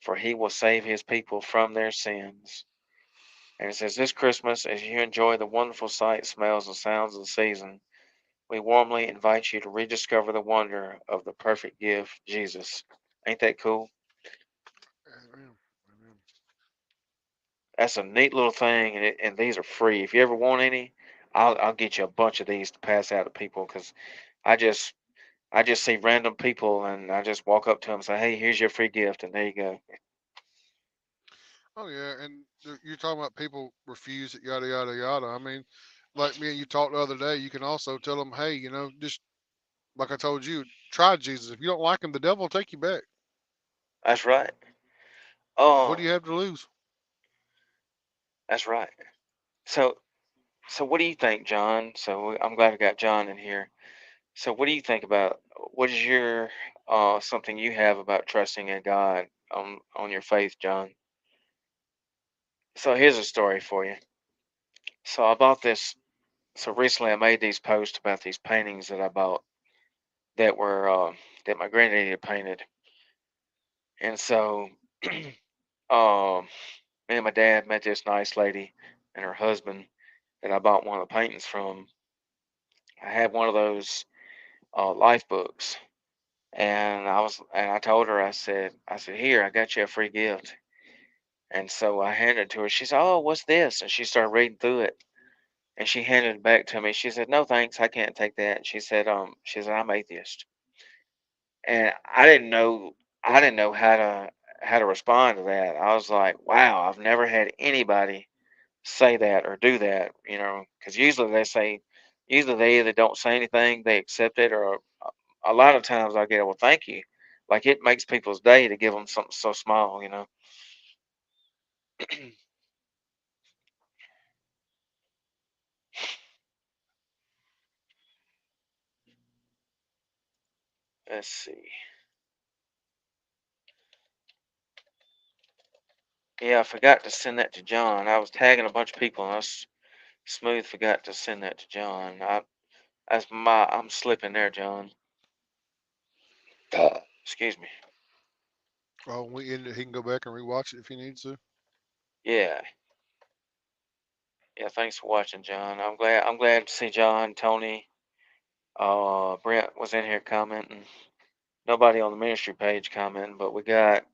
[SPEAKER 1] for he will save his people from their sins. And it says, this Christmas, as you enjoy the wonderful sights, smells, and sounds of the season, we warmly invite you to rediscover the wonder of the perfect gift, Jesus. Ain't that cool?
[SPEAKER 2] Amen. Amen.
[SPEAKER 1] That's a neat little thing, and these are free. If you ever want any, I'll get you a bunch of these to pass out to people because I just I just see random people and I just walk up to them and say, "Hey, here's your free gift," and there you go.
[SPEAKER 2] Oh yeah, and you're talking about people refuse it, yada yada yada. I mean, like me and you talked the other day, you can also tell them, hey, just like I told you, try Jesus. If you don't like him, the devil will take you back.
[SPEAKER 1] That's right.
[SPEAKER 2] What
[SPEAKER 1] Oh,
[SPEAKER 2] do you have to lose?
[SPEAKER 1] that's right. So, so what do you think, John? So I'm glad I got John in here. So what do you think about what is your something you have about trusting in God on your faith, John? So here's a story for you. So I bought this. So recently I made these posts about these paintings that I bought that were that my granddaddy had painted, and so um, me and my dad met this nice lady and her husband that I bought one of the paintings from. I had one of those life books, and I told her I said here I got you a free gift, and so I handed it to her. She said, "Oh, what's this?" And she started reading through it, and she handed it back to me. She said, "No, thanks, I can't take that." She said, "I'm atheist," and I didn't know how to respond to that. I was like, "Wow, I've never had anybody say that or do that," because usually they either don't say anything, they accept it, or a lot of times I get, well, thank you. Like it makes people's day to give them something so small. Let's see. Yeah, I forgot to send that to John. I was tagging a bunch of people, and smooth forgot to send that to John. I'm slipping there, John. Excuse me.
[SPEAKER 2] Oh, when we end it, he can go back and rewatch it if he needs to.
[SPEAKER 1] Yeah, yeah. Thanks for watching, John. I'm glad to see John, Tony, Brent was in here commenting. Nobody on the ministry page commenting, but we got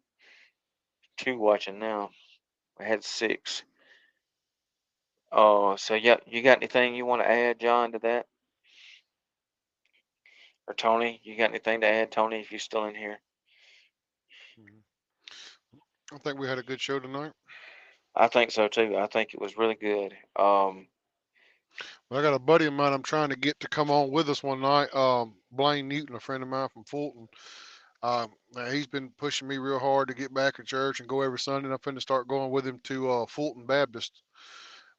[SPEAKER 1] two watching now. We had six. Oh, so yeah, you got anything you want to add, John, to that? Or Tony, you got anything to add, Tony, if you're still in here?
[SPEAKER 2] Mhm. I think we had a good show tonight.
[SPEAKER 1] I think so too. I think it was really good.
[SPEAKER 2] But I got a buddy of mine I'm trying to get to come on with us one night. Blaine Newton, a friend of mine from Fulton. Now he's been pushing me real hard to get back to church and go every Sunday. And I'm finna start going with him to Fulton Baptist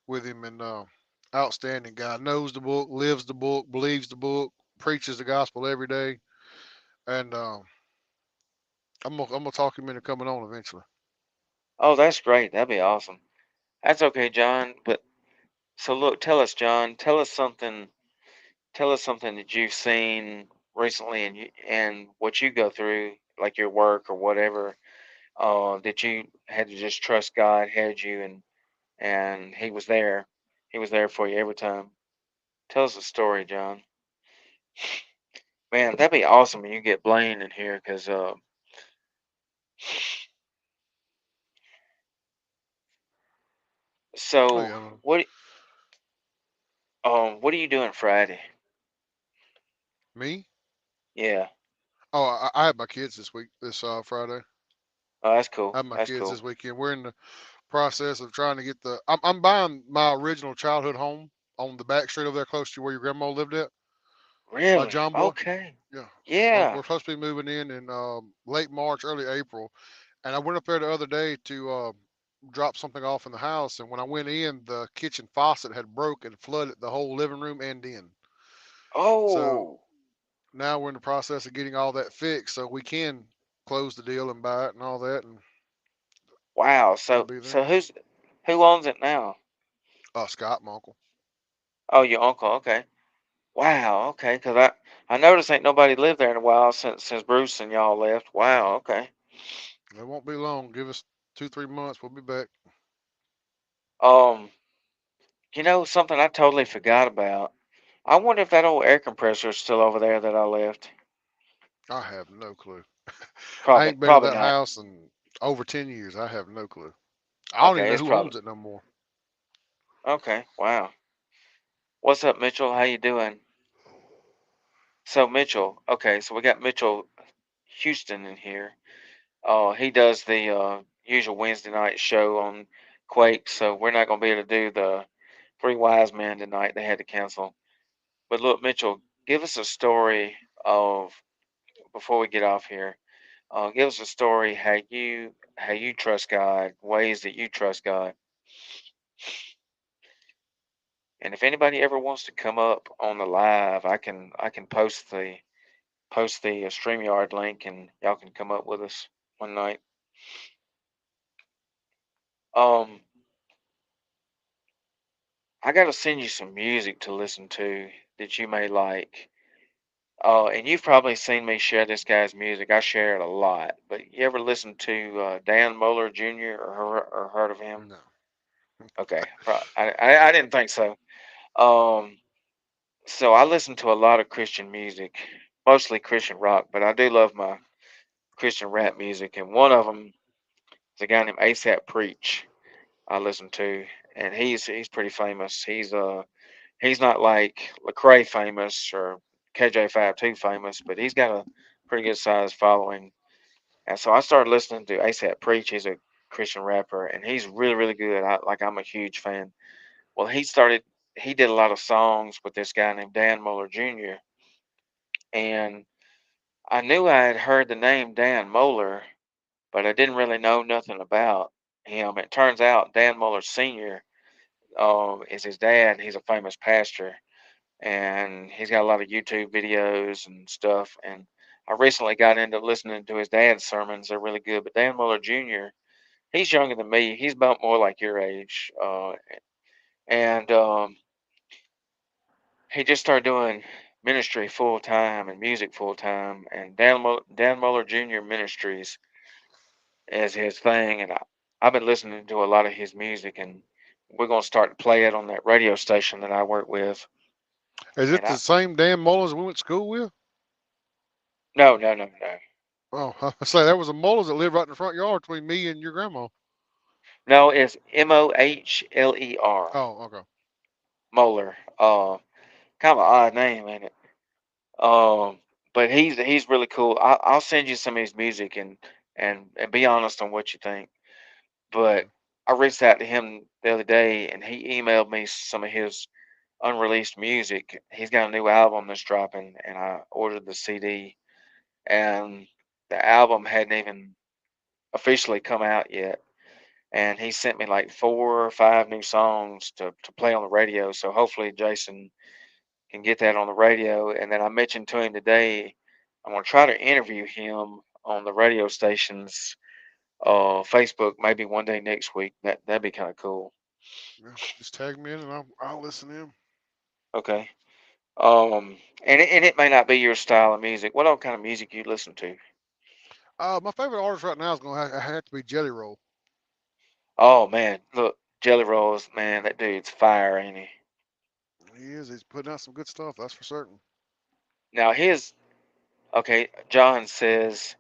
[SPEAKER 2] with him. And outstanding guy, knows the book, lives the book, believes the book, preaches the gospel every day. And I'm gonna talk him into coming on eventually.
[SPEAKER 1] oh, that's great. That'd be awesome. That's okay, John. But so look, tell us, John. Tell us something. Tell us something that you've seen recently, and what you go through, like your work or whatever. That you had to just trust God had you, and He was there. He was there for you every time. Tell us a story, John. Man, that'd be awesome when you get Blaine in here, cause
[SPEAKER 2] Oh
[SPEAKER 1] so
[SPEAKER 2] yeah, man.
[SPEAKER 1] what are you doing Friday?
[SPEAKER 2] Me?
[SPEAKER 1] Yeah.
[SPEAKER 2] Oh, I had my kids this week, this Friday.
[SPEAKER 1] Oh, that's cool.
[SPEAKER 2] I have my
[SPEAKER 1] That's
[SPEAKER 2] kids
[SPEAKER 1] cool.
[SPEAKER 2] this weekend. We're in the process of trying to get the. I'm buying my original childhood home on the back street over there, close to where your grandma lived at, by
[SPEAKER 1] Really?
[SPEAKER 2] John Boy.
[SPEAKER 1] Okay.
[SPEAKER 2] Yeah,
[SPEAKER 1] Yeah.
[SPEAKER 2] we're supposed to be moving in late March, early April, and I went up there the other day to drop something off in the house, and when I went in, the kitchen faucet had broke and flooded the whole living room and in. So
[SPEAKER 1] Oh,
[SPEAKER 2] now we're in the process of getting all that fixed, so we can close the deal and buy it and all that, and
[SPEAKER 1] wow.
[SPEAKER 2] it'll
[SPEAKER 1] So
[SPEAKER 2] be there.
[SPEAKER 1] so who owns it now?
[SPEAKER 2] Scott, my uncle.
[SPEAKER 1] Oh, your uncle. Okay. Wow. Okay. Cause I noticed ain't nobody lived there in a while since Bruce and y'all left. Wow. Okay.
[SPEAKER 2] It won't be long. Give us 2, 3 months. We'll be back.
[SPEAKER 1] Um, something I totally forgot about. I wonder if that old air compressor is still over there that I left.
[SPEAKER 2] I have no clue. I
[SPEAKER 1] Probably
[SPEAKER 2] ain't been to
[SPEAKER 1] probably
[SPEAKER 2] that
[SPEAKER 1] not.
[SPEAKER 2] house in over 10 years. I have no clue. I don't even
[SPEAKER 1] Okay,
[SPEAKER 2] know
[SPEAKER 1] it's
[SPEAKER 2] who
[SPEAKER 1] probably
[SPEAKER 2] owns it no more.
[SPEAKER 1] okay. Wow. What's up, Mitchell? How you doing? So Mitchell, okay, so we got Mitchell Houston in here. He does the usual Wednesday night show on Quake, so we're not going to be able to do the Three Wise Men tonight. They had to cancel. But look, Mitchell, give us a story of before we get off here. Give us a story how you trust God, ways that you trust God, and if anybody ever wants to come up on the live, I can post the Streamyard link, and y'all can come up with us one night. Um, I gotta send you some music to listen to that you may like. And you've probably seen me share this guy's music. I share it a lot. But you ever listen to Dan Moeller Jr. Or heard of him?
[SPEAKER 2] No.
[SPEAKER 1] Okay, I didn't think so. Um, so I listen to a lot of Christian music, mostly Christian rock, but I do love my Christian rap music. And one of them is a guy named ASAP Preach. I listen to, and he's pretty famous. He's not like Lecrae famous or KJ52 famous, but he's got a pretty good sized following. And so I started listening to ASAP Preach. He's a Christian rapper, and he's really good. I'm a huge fan. Well, he did a lot of songs with this guy named Dan Moeller Jr. And I knew I had heard the name Dan Moeller, but I didn't really know nothing about him. It turns out Dan Moeller Sr. Is his dad. He's a famous pastor, and he's got a lot of YouTube videos and stuff. And I recently got into listening to his dad's sermons. They're really good. But Dan Muller Jr., he's younger than me. He's about more like your age. And he just started doing ministry full time and music full time. And Dan Muller Jr. Ministries is his thing. And I've been listening to a lot of his music, and we're going to start to play it on that radio station that I work with.
[SPEAKER 2] Is
[SPEAKER 1] And
[SPEAKER 2] it the same damn Mullins we went to school with?
[SPEAKER 1] no.
[SPEAKER 2] Oh, I say there was a Mullins that lived right in the front yard between me and your grandma.
[SPEAKER 1] No, it's Mohler.
[SPEAKER 2] Oh, okay.
[SPEAKER 1] Moeller. Kind of an odd name, ain't it? But he's really cool. I'll send you some of his music and be honest on what you think. But
[SPEAKER 2] Okay.
[SPEAKER 1] I reached out to him the other day, and he emailed me some of his unreleased music. He's got a new album that's dropping, and I ordered the CD, and the album hadn't even officially come out yet. And he sent me like 4 or 5 new songs to play on the radio. So hopefully Jason can get that on the radio. And then I mentioned to him today, I'm gonna try to interview him on the radio station's Facebook maybe one day next week. That'd be kind of cool.
[SPEAKER 2] Yeah, just tag me in and I'll listen in.
[SPEAKER 1] Okay. And it may not be your style of music. What all kind of music you listen to?
[SPEAKER 2] My favorite artist right now is going to have to be Jelly Roll.
[SPEAKER 1] Oh man, look, Jelly Rolls, man, that dude's fire, ain't he?
[SPEAKER 2] He is. He's putting out some good stuff. That's for certain.
[SPEAKER 1] Now his okay, John says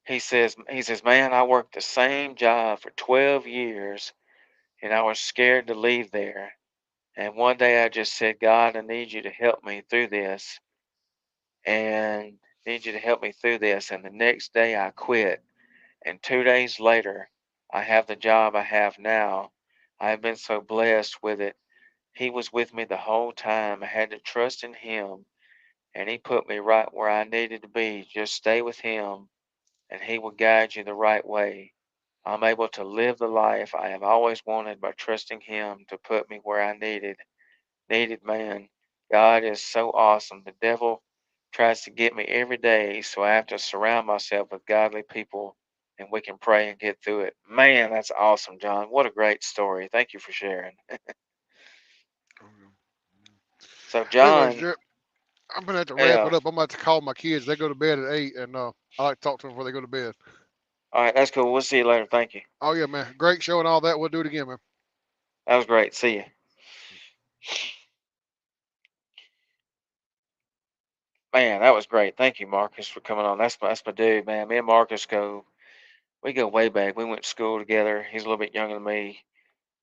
[SPEAKER 1] he says, man, I worked the same job for 12 years and I was scared to leave there. And one day I just said, God, I need you to help me through this and need you to help me through this. And the next day I quit. And 2 days later, I have the job I have now. I have been so blessed with it. He was with me the whole time. I had to trust in him and he put me right where I needed to be. Just stay with him and he will guide you the right way. I'm able to live the life I have always wanted by trusting him to put me where I needed man. God is so awesome. The devil tries to get me every day, so I have to surround myself with godly people and we can pray and get through it. Man, that's awesome, John. What a great story. Thank you for sharing.
[SPEAKER 2] Okay.
[SPEAKER 1] So
[SPEAKER 2] Anyways,
[SPEAKER 1] John,
[SPEAKER 2] Jared, I'm gonna have to wrap
[SPEAKER 1] yeah.
[SPEAKER 2] it up. I'm about to call my kids. They go to bed at 8, and I like to talk to them before they go to bed.
[SPEAKER 1] All right, that's cool. We'll see you later. Thank you.
[SPEAKER 2] Oh yeah, man, great show and all that. We'll do it again, man.
[SPEAKER 1] That was great. See you. Man, that was great. Thank you, Marcus, for coming on. That's my dude, man. Me and Marcus we go way back. We went to school together. He's a little bit younger than me.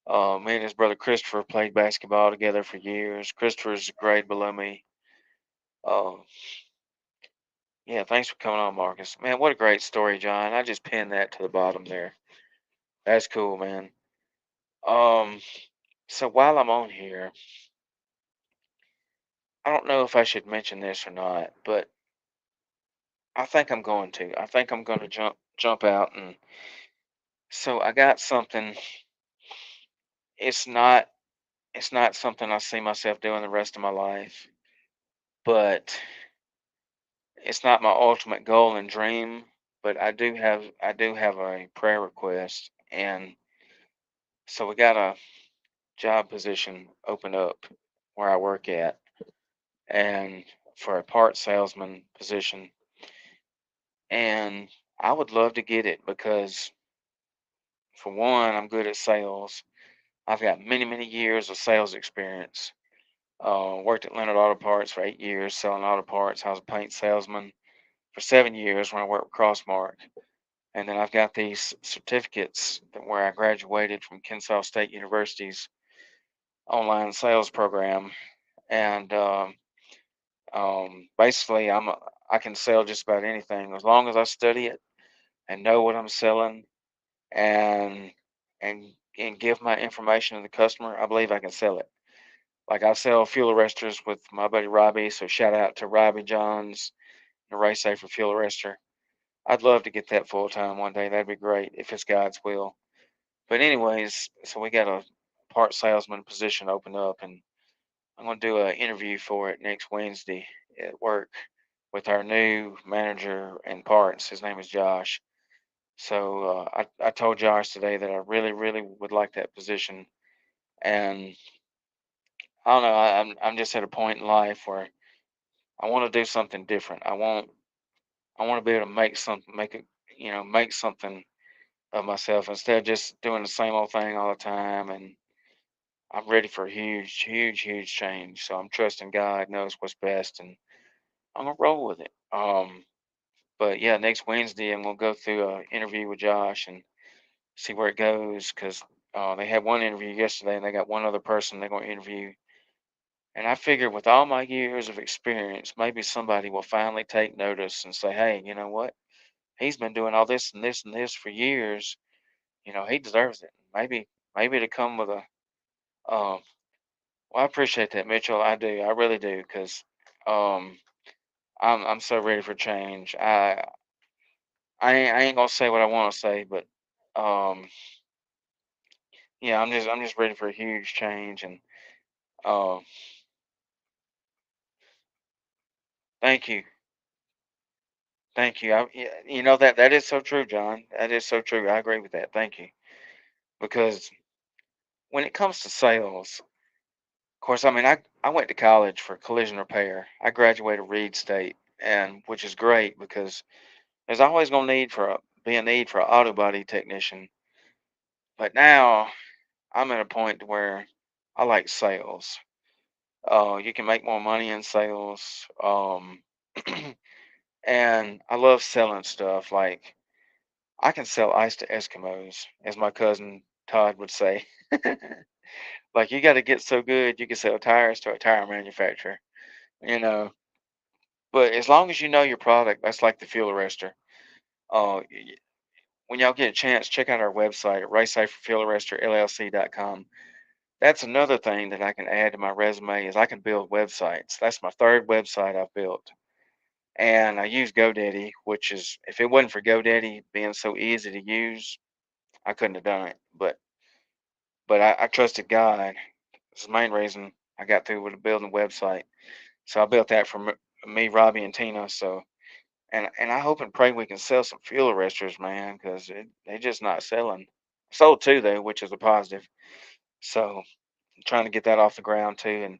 [SPEAKER 1] Me and his brother Christopher played basketball together for years. Christopher's a grade below me. Oh, yeah, thanks for coming on, Marcus. Man, what a great story, John. I just pinned that to the bottom there. That's cool, man. Um, so while I'm on here, I don't know if I should mention this or not, but I think I'm going to. I think I'm going to jump out, and so I got something. It's not it's not something I see myself doing the rest of my life, but it's not my ultimate goal and dream. But I do have a prayer request, and so we got a job position open up where I work at, and for a part salesman position, and I would love to get it because for one, I'm good at sales. I've got many, many years of sales experience. Worked at Leonard Auto Parts for 8 years selling auto parts. I was a paint salesman for 7 years when I worked with Crossmark. And then I've got these certificates where I graduated from Kennesaw State University's online sales program. And basically, I can sell just about anything as long as I study it and know what I'm selling and and give my information to the customer. I believe I can sell it. Like I sell fuel arresters with my buddy Robbie, so shout out to Robbie Johns and Race Safer Fuel Arrestor. I'd love to get that full time one day. That'd be great if it's God's will. But anyways, so we got a part salesman position open up, and I'm gonna do an interview for it next Wednesday at work with our new manager and parts. His name is Josh. So I told Josh today that I really, really would like that position, and I don't know. I'm just at a point in life where I want to do something different. I want to be able to make something, make something of myself instead of just doing the same old thing all the time. And I'm ready for a huge, huge, huge change. So I'm trusting God knows what's best, and I'm gonna roll with it. But yeah, next Wednesday I'm gonna go through an interview with Josh and see where it goes because they had one interview yesterday and they got one other person they're gonna interview. And I figure with all my years of experience, maybe somebody will finally take notice and say, "Hey, you know what? He's been doing all this and this and this for years. He deserves it. Maybe to come with a um well, I appreciate that, Mitchell. I do. I really do, because um I'm so ready for change. I ain't gonna say what I want to say, but um yeah, I'm just ready for a huge change, and um thank you. Thank you. Yeah, that is so true, John. That is so true. I agree with that. Thank you. Because when it comes to sales, of course, I mean, I went to college for collision repair. I graduated Reed State, and which is great because there's always gonna be a need for an auto body technician. But now I'm at a point where I like sales. You can make more money in sales. And I love selling stuff. Like I can sell ice to Eskimos, as my cousin Todd would say. Like you got to get so good you can sell tires to a tire manufacturer, you know. But as long as you know your product, that's like the fuel arrestor. When y'all get a chance, check out our website at racesaferfuelarrestorllc.com. That's another thing that I can add to my resume is I can build websites. That's my third website I've built. And I use GoDaddy, which is if it wasn't for GoDaddy being so easy to use, I couldn't have done it. But I trusted God. It's the main reason I got through with building a website. So I built that for me, Robbie, and Tina. So and I hope and pray we can sell some fuel arresters, man, because they're just not selling. Sold two though, which is a positive. So I'm trying to get that off the ground too. And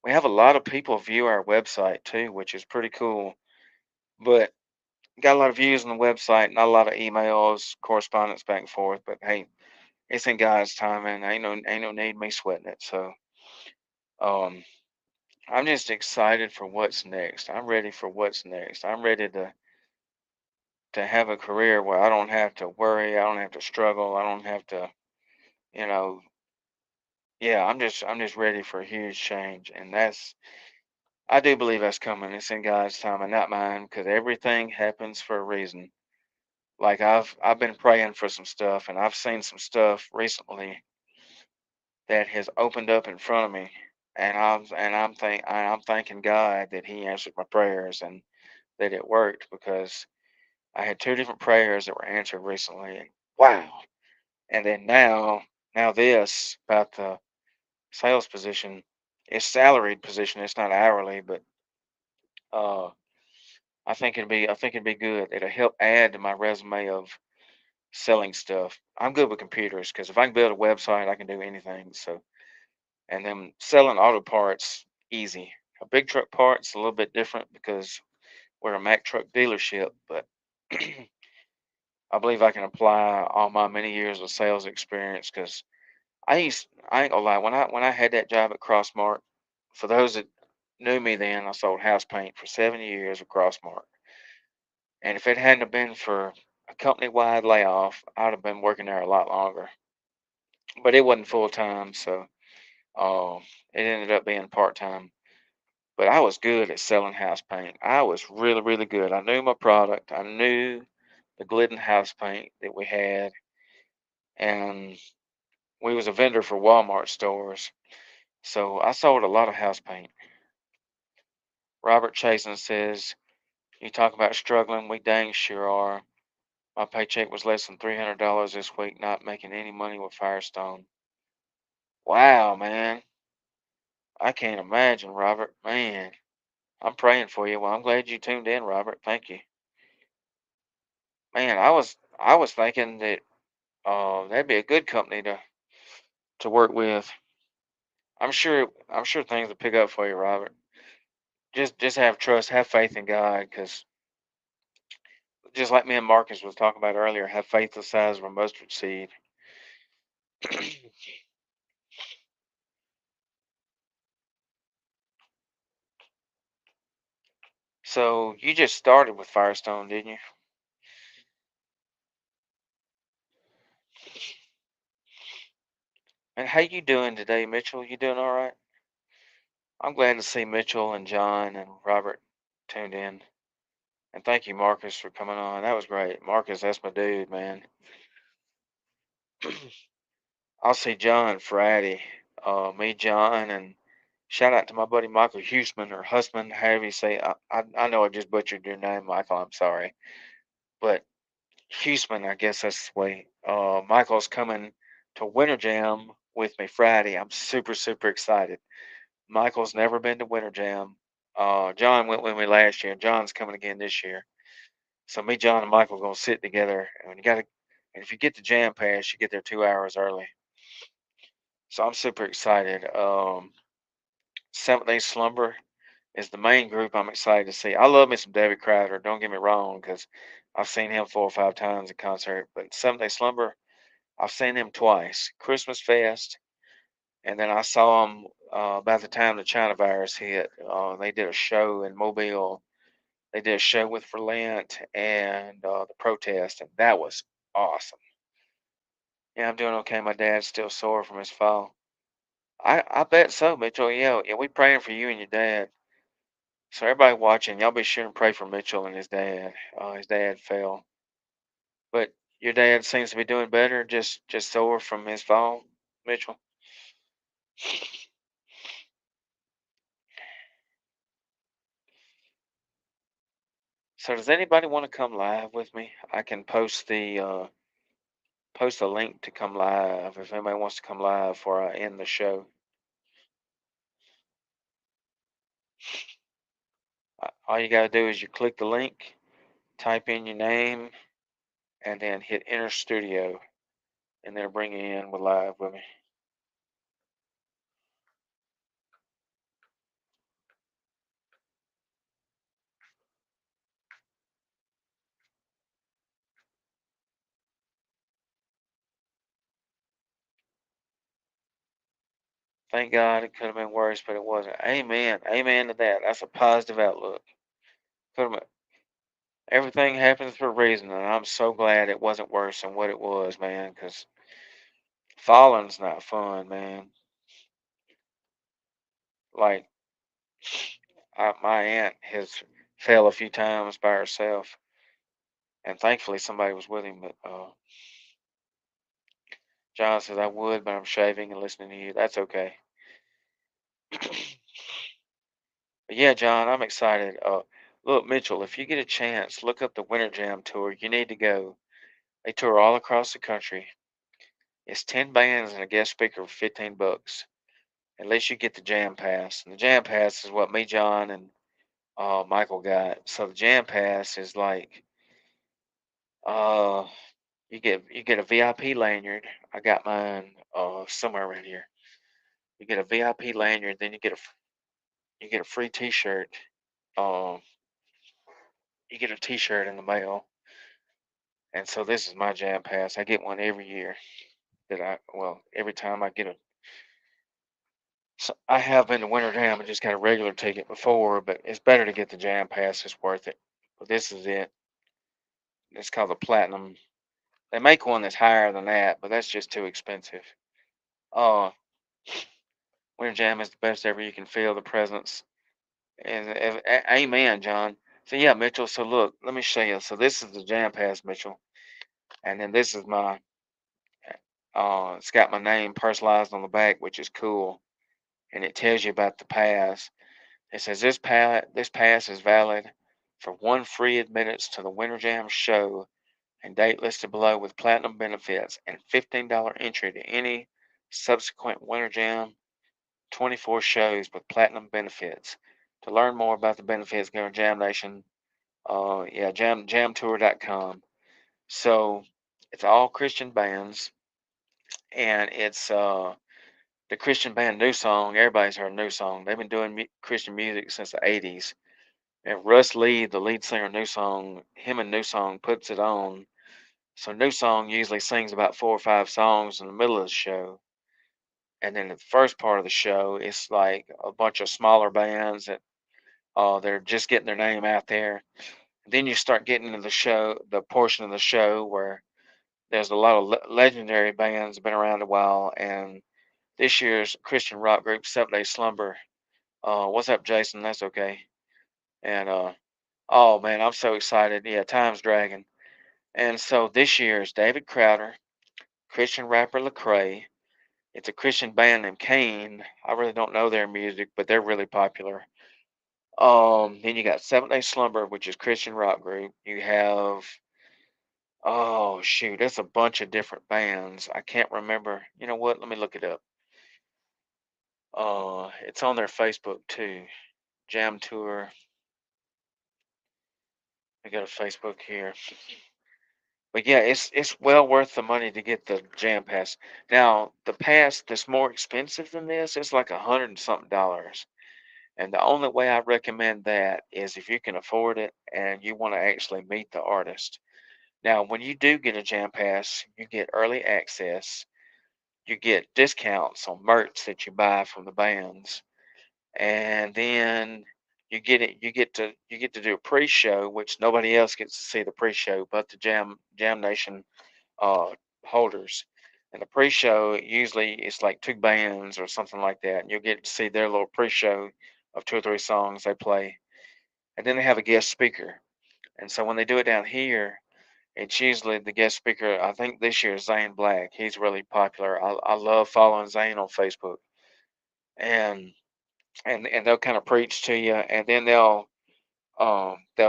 [SPEAKER 1] we have a lot of people view our website too, which is pretty cool. But got a lot of views on the website, not a lot of emails, correspondence back and forth. But hey, it's in God's timing. Ain't no need me sweating it. So um, I'm just excited for what's next. I'm ready for what's next. I'm ready to have a career where I don't have to worry, I don't have to struggle, I don't have to, you know, yeah. I'm just ready for a huge change, and I do believe that's coming. It's in God's time and not mine, because everything happens for a reason. Like I've been praying for some stuff, and I've seen some stuff recently that has opened up in front of me, and I'm thanking God that He answered my prayers and that it worked, because I had two different prayers that were answered recently. And wow! And then now this about the sales position. It's salaried position. It's not hourly, but uh, I think it'd be good. It'll help add to my resume of selling stuff. I'm good with computers, because if I can build a website, I can do anything. So, and then selling auto parts, easy. A big truck parts a little bit different, because we're a Mack truck dealership, but I believe I can apply all my many years of sales experience, because I ain't gonna lie, when I had that job at Crossmark, for those that knew me then, I sold house paint for 7 years at Crossmark. And if it hadn't have been for a company wide layoff, I'd have been working there a lot longer. But it wasn't full time, so it ended up being part time. But I was good at selling house paint. I was really, really good. I knew my product. I knew the Glidden house paint that we had, and we was a vendor for Walmart stores. So I sold a lot of house paint. Robert Chasen says, "You talk about struggling. We dang sure are. My paycheck was less than $300 this week, not making any money with Firestone." Wow, man. I can't imagine, Robert. Man, I'm praying for you. Well, I'm glad you tuned in, Robert. Thank you. Man, I was thinking that that'd be a good company to work with. I'm sure things will pick up for you, Robert. Just have trust, have faith in God, because just like me and Marcus was talking about earlier, have faith the size of a mustard seed. So you just started with Firestone, didn't you? And how you doing today, Mitchell? You doing all right? I'm glad to see Mitchell and John and Robert tuned in. And thank you, Marcus, for coming on. That was great. Marcus, that's my dude, man. I'll see John Friday. Me, John, and shout out to my buddy Michael Huseman or Husman, however you say. I know I just butchered your name, Michael. I'm sorry, but Huseman, I guess that's the way. Michael's coming to Winter Jam with me Friday. I'm super excited. Michael's never been to Winter Jam. John went with me last year. John's coming again this year. So me, John, and Michael gonna sit together, and and if you get the Jam Pass, you get there 2 hours early. So I'm super excited. Seventh Day Slumber is the main group I'm excited to see. I love me some David Crowder. Don't get me wrong, because I've seen him 4 or 5 times in concert. But Seventh Day Slumber, I've seen him twice. Christmas Fest, and then I saw him about the time the China virus hit. They did a show in Mobile. They did a show with Verlant and the protest, and that was awesome. Yeah, I'm doing okay. My dad's still sore from his fall. I bet so, Mitchell. Yeah, we praying for you and your dad. So everybody watching, y'all be sure and pray for Mitchell and his dad. His dad fell, but your dad seems to be doing better. Just sore from his fall, Mitchell. So does anybody want to come live with me? I can post a link to come live if anybody wants to come live before I end the show. All you gotta do is you click the link, type in your name, and then hit Enter Studio, and they'll bring you in with live with me. Thank God it could have been worse, but it wasn't. Amen. Amen to that. That's a positive outlook. Could have everything happens for a reason, and I'm so glad it wasn't worse than what it was, man. Because falling's not fun, man. Like my aunt has fell a few times by herself, and thankfully somebody was with him. But John says I would, but I'm shaving and listening to you. That's okay. But yeah, John, I'm excited. Look, Mitchell, if you get a chance, look up the Winter Jam tour. You need to go. They tour all across the country. It's 10 bands and a guest speaker for 15 bucks. At least you get the Jam Pass. And the Jam Pass is what me, John, and Michael got. So the Jam Pass is like uh you get a VIP lanyard. I got mine somewhere around here. You get a VIP lanyard, then you get a free T-shirt. Um, you get a T-shirt in the mail, and so this is my Jam Pass. I get one every year. Every time I get a. So I have been to Winter Jam and just got a regular ticket before, but it's better to get the Jam Pass. It's worth it. But this is it. It's called the Platinum. They make one that's higher than that, but that's just too expensive. Uh, Winter Jam is the best ever. You can feel the presence. And amen, John. So yeah, Mitchell. So look, let me show you. So this is the Jam Pass, Mitchell, and then this is my. It's got my name personalized on the back, which is cool, and it tells you about the pass. It says this pass is valid for one free admittance to the Winter Jam show and date listed below with platinum benefits and $15 entry to any subsequent Winter Jam 24 shows with platinum benefits. To learn more about the benefits, go to Jam Nation, jamtour.com. So it's all Christian bands, and it's the Christian band New Song. Everybody's heard New Song. They've been doing Christian music since the '80s. And Russ Lee, the lead singer of New Song, him and New Song puts it on. So New Song usually sings about 4 or 5 songs in the middle of the show. And then the first part of the show, it's like a bunch of smaller bands that they're just getting their name out there. Then you start getting into the portion of the show where there's a lot of legendary bands that have been around a while. And this year's Christian rock group, 7 Day Slumber. What's up, Jason? That's okay. And oh man, I'm so excited. Yeah, time's dragging. And so this year's David Crowder, Christian rapper Lecrae. It's a Christian band named Kane. I really don't know their music, but they're really popular. Then you got 7 Day Slumber, which is Christian rock group. You have oh shoot, that's a bunch of different bands. I can't remember. You know what? Let me look it up. It's on their Facebook too. Jam Tour. I got a Facebook here. But yeah, it's well worth the money to get the Jam Pass. Now, the pass that's more expensive than this is like 100 and something dollars. And the only way I recommend that is if you can afford it and you want to actually meet the artist. Now, when you do get a Jam Pass, you get early access, you get discounts on merch that you buy from the bands, and then you get to do a pre-show, which nobody else gets to see the pre-show but the Jam Nation uh, holders. And the pre-show usually it's like 2 bands or something like that, and you'll get to see their little pre-show of 2 or 3 songs they play, and then they have a guest speaker. And so when they do it down here, it's usually the guest speaker. I think this year is Zane Black. He's really popular. I love following Zane on Facebook, and and they'll kind of preach to you, and then they'll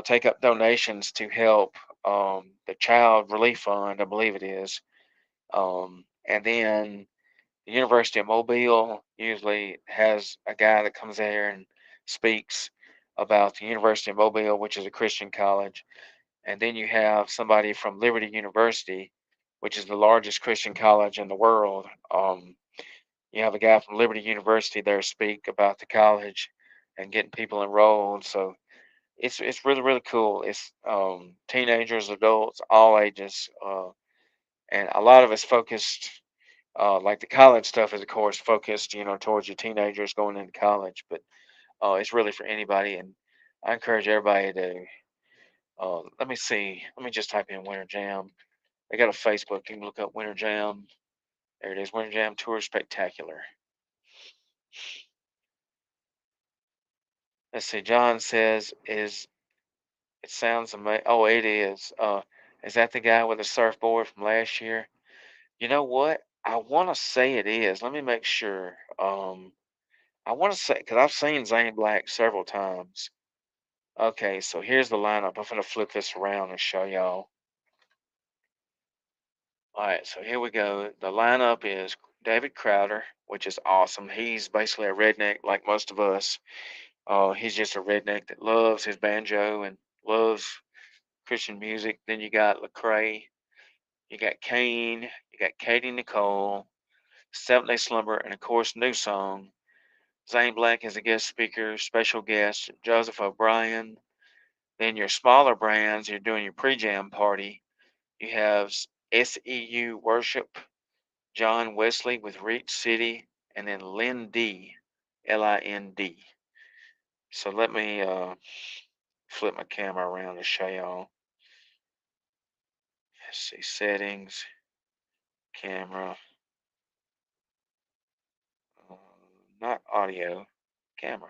[SPEAKER 1] take up donations to help the Child Relief Fund, I believe it is. And then the University of Mobile usually has a guy that comes there and speaks about the University of Mobile, which is a Christian college. And then you have somebody from Liberty University, which is the largest Christian college in the world. You have a guy from Liberty University there speak about the college and getting people enrolled. So it's really really cool. It's teenagers, adults, all ages, and a lot of it's focused. Like the college stuff is, of course, focused, towards your teenagers going into college, but it's really for anybody. And I encourage everybody to. Let me see. Let me just type in Winter Jam. They got a Facebook. You can look up Winter Jam. There it is. Winter Jam Tour Spectacular. Let's see. John says, "Is it sounds amazing?" Oh, it is. Is that the guy with the surfboard from last year? You know what? I want to say it is. Let me make sure. I want to say because I've seen Zane Black several times. Okay, so here's the lineup. I'm gonna flip this around and show y'all. All right, so here we go. The lineup is David Crowder, which is awesome. He's basically a redneck like most of us. He's just a redneck that loves his banjo and loves Christian music. Then you got Lecrae, you got Kane, you got Katie Nicole, Seventh Day Slumber, and of course, New Song. Zane Black is a guest speaker, special guest, Joseph O'Brien. Then your smaller brands, you're doing your pre-jam party. You have SEU Worship, John Wesley with Reach City, and then Lynn D, Lind. So let me flip my camera around to show y'all. Let's see, settings, camera, uh, not audio, camera.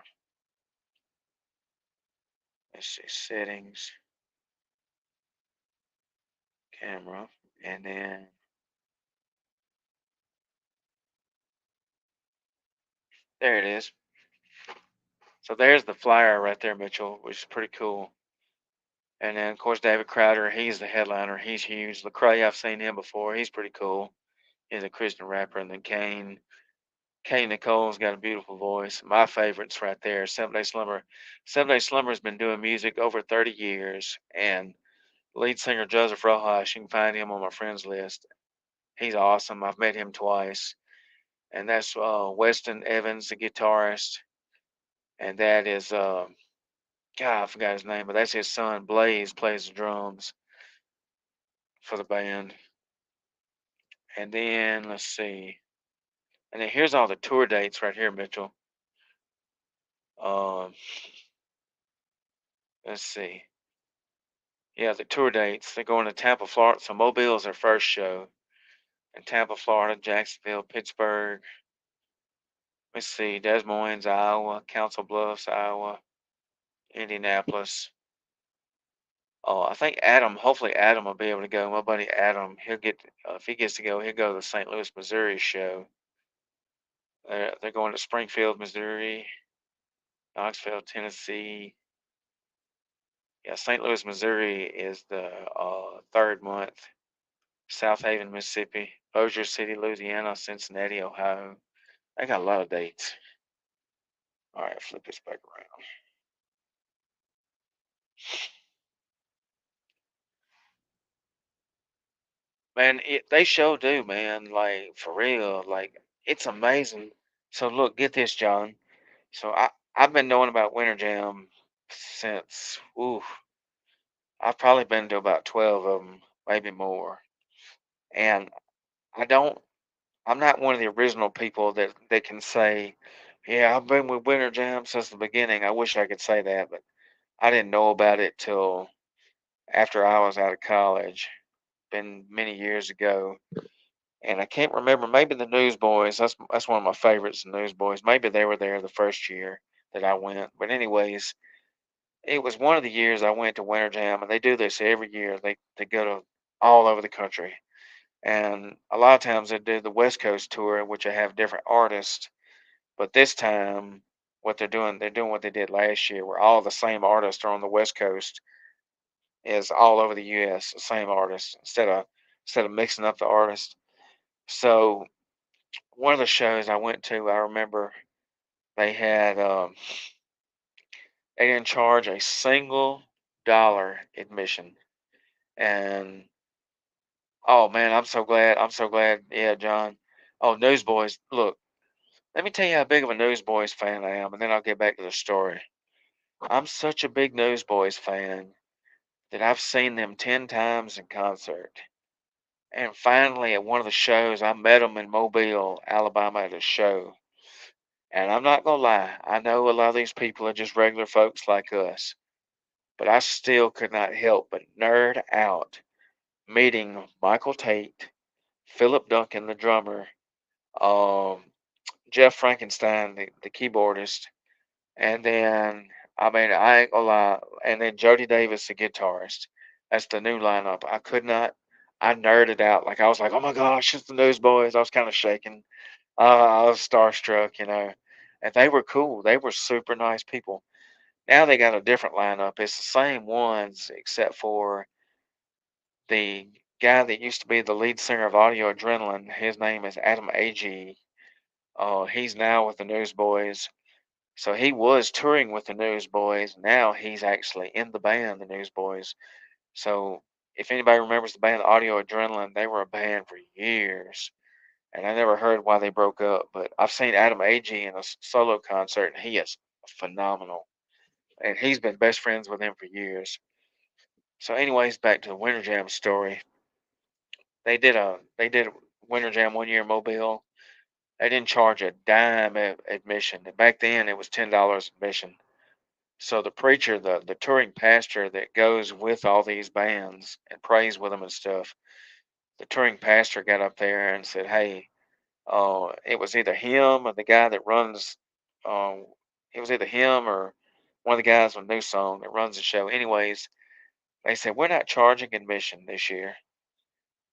[SPEAKER 1] Let's see, settings, camera, and then there it is. So there's the flyer right there, Mitchell, which is pretty cool. And then, of course, David Crowder, he's the headliner. He's huge. Lecrae, I've seen him before. He's pretty cool. He's a Christian rapper. And then Kane Nicole's got a beautiful voice. My favorites right there, Seven Day Slumber. Seven Day Slumber has been doing music over 30 years. And lead singer Joseph Rojas, you can find him on my friends list. He's awesome. I've met him twice. And that's Weston Evans, the guitarist. And that is, God, I forgot his name, but that's his son, Blaze, plays the drums for the band. And then let's see. And then here's all the tour dates right here, Mitchell. Um, let's see. Yeah, the tour dates. They're going to Tampa, Florida. So Mobile is their first show. In Tampa, Florida, Jacksonville, Pittsburgh. Let's see. Des Moines, Iowa, Council Bluffs, Iowa, Indianapolis. Oh, I think Adam. Hopefully, Adam will be able to go. My buddy Adam, he'll get if he gets to go, he'll go to the St. Louis, Missouri show. They're going to Springfield, Missouri, Knoxville, Tennessee. Yeah, St. Louis, Missouri is the third month. South Haven, Mississippi, Bossier City, Louisiana, Cincinnati, Ohio. I got a lot of dates. All right, flip this back around. Man, they sure do, man. Like for real, like it's amazing. So look, get this, John. So I've been knowing about Winter Jam since I've probably been to about 12 of them, maybe more. And I don't I'm not one of the original people that can say, yeah, I've been with Winter Jam since the beginning. I wish I could say that, but I didn't know about it till after I was out of college, been many years ago. And I can't remember. Maybe the Newsboys. That's one of my favorites. The Newsboys. Maybe they were there the first year that I went. But anyways, it was one of the years I went to Winter Jam, and they do this every year. They go to all over the country, and a lot of times they do the West Coast tour, which I have different artists. But this time, what they're doing what they did last year, where all the same artists are on the West Coast, is all over the U.S. The same artists instead of mixing up the artists. So one of the shows I went to, I remember they had they didn't charge a single dollar admission, and oh man, I'm so glad. Yeah, John. Oh, Newsboys. Look, let me tell you how big of a Newsboys fan I am, and then I'll get back to the story. I'm such a big Newsboys fan that I've seen them 10 times in concert. And finally, at one of the shows, I met them in Mobile, Alabama at a show. And I'm not going to lie, I know a lot of these people are just regular folks like us, but I still could not help but nerd out meeting Michael Tate, Philip Duncan, the drummer, um, Jeff Frankenstein, the keyboardist, and then I mean, I ain't gonna lie. And then Jody Davis, the guitarist. That's the new lineup. I could not. I nerded out. Like I was like, oh my gosh, it's the Newsboys. I was kind of shaking. I was starstruck, you know. And they were cool. They were super nice people. Now they got a different lineup. It's the same ones except for the guy that used to be the lead singer of Audio Adrenaline. His name is Adam Ag. He's now with the Newsboys. So he was touring with the Newsboys. Now he's actually in the band, the Newsboys. So if anybody remembers the band Audio Adrenaline, they were a band for years. And I never heard why they broke up. But I've seen Adam Ag in a solo concert, and he is phenomenal. And he's been best friends with him for years. So, anyways, back to the Winter Jam story. They did a Winter Jam 1 year in Mobile. They didn't charge a dime admission. Back then, it was $10 admission. So the preacher, the touring pastor that goes with all these bands and prays with them and stuff, the touring pastor got up there and said, "Hey, it was either him or the guy that runs, um, it was either him or one of the guys with New Song that runs the show." Anyways, they said, "We're not charging admission this year."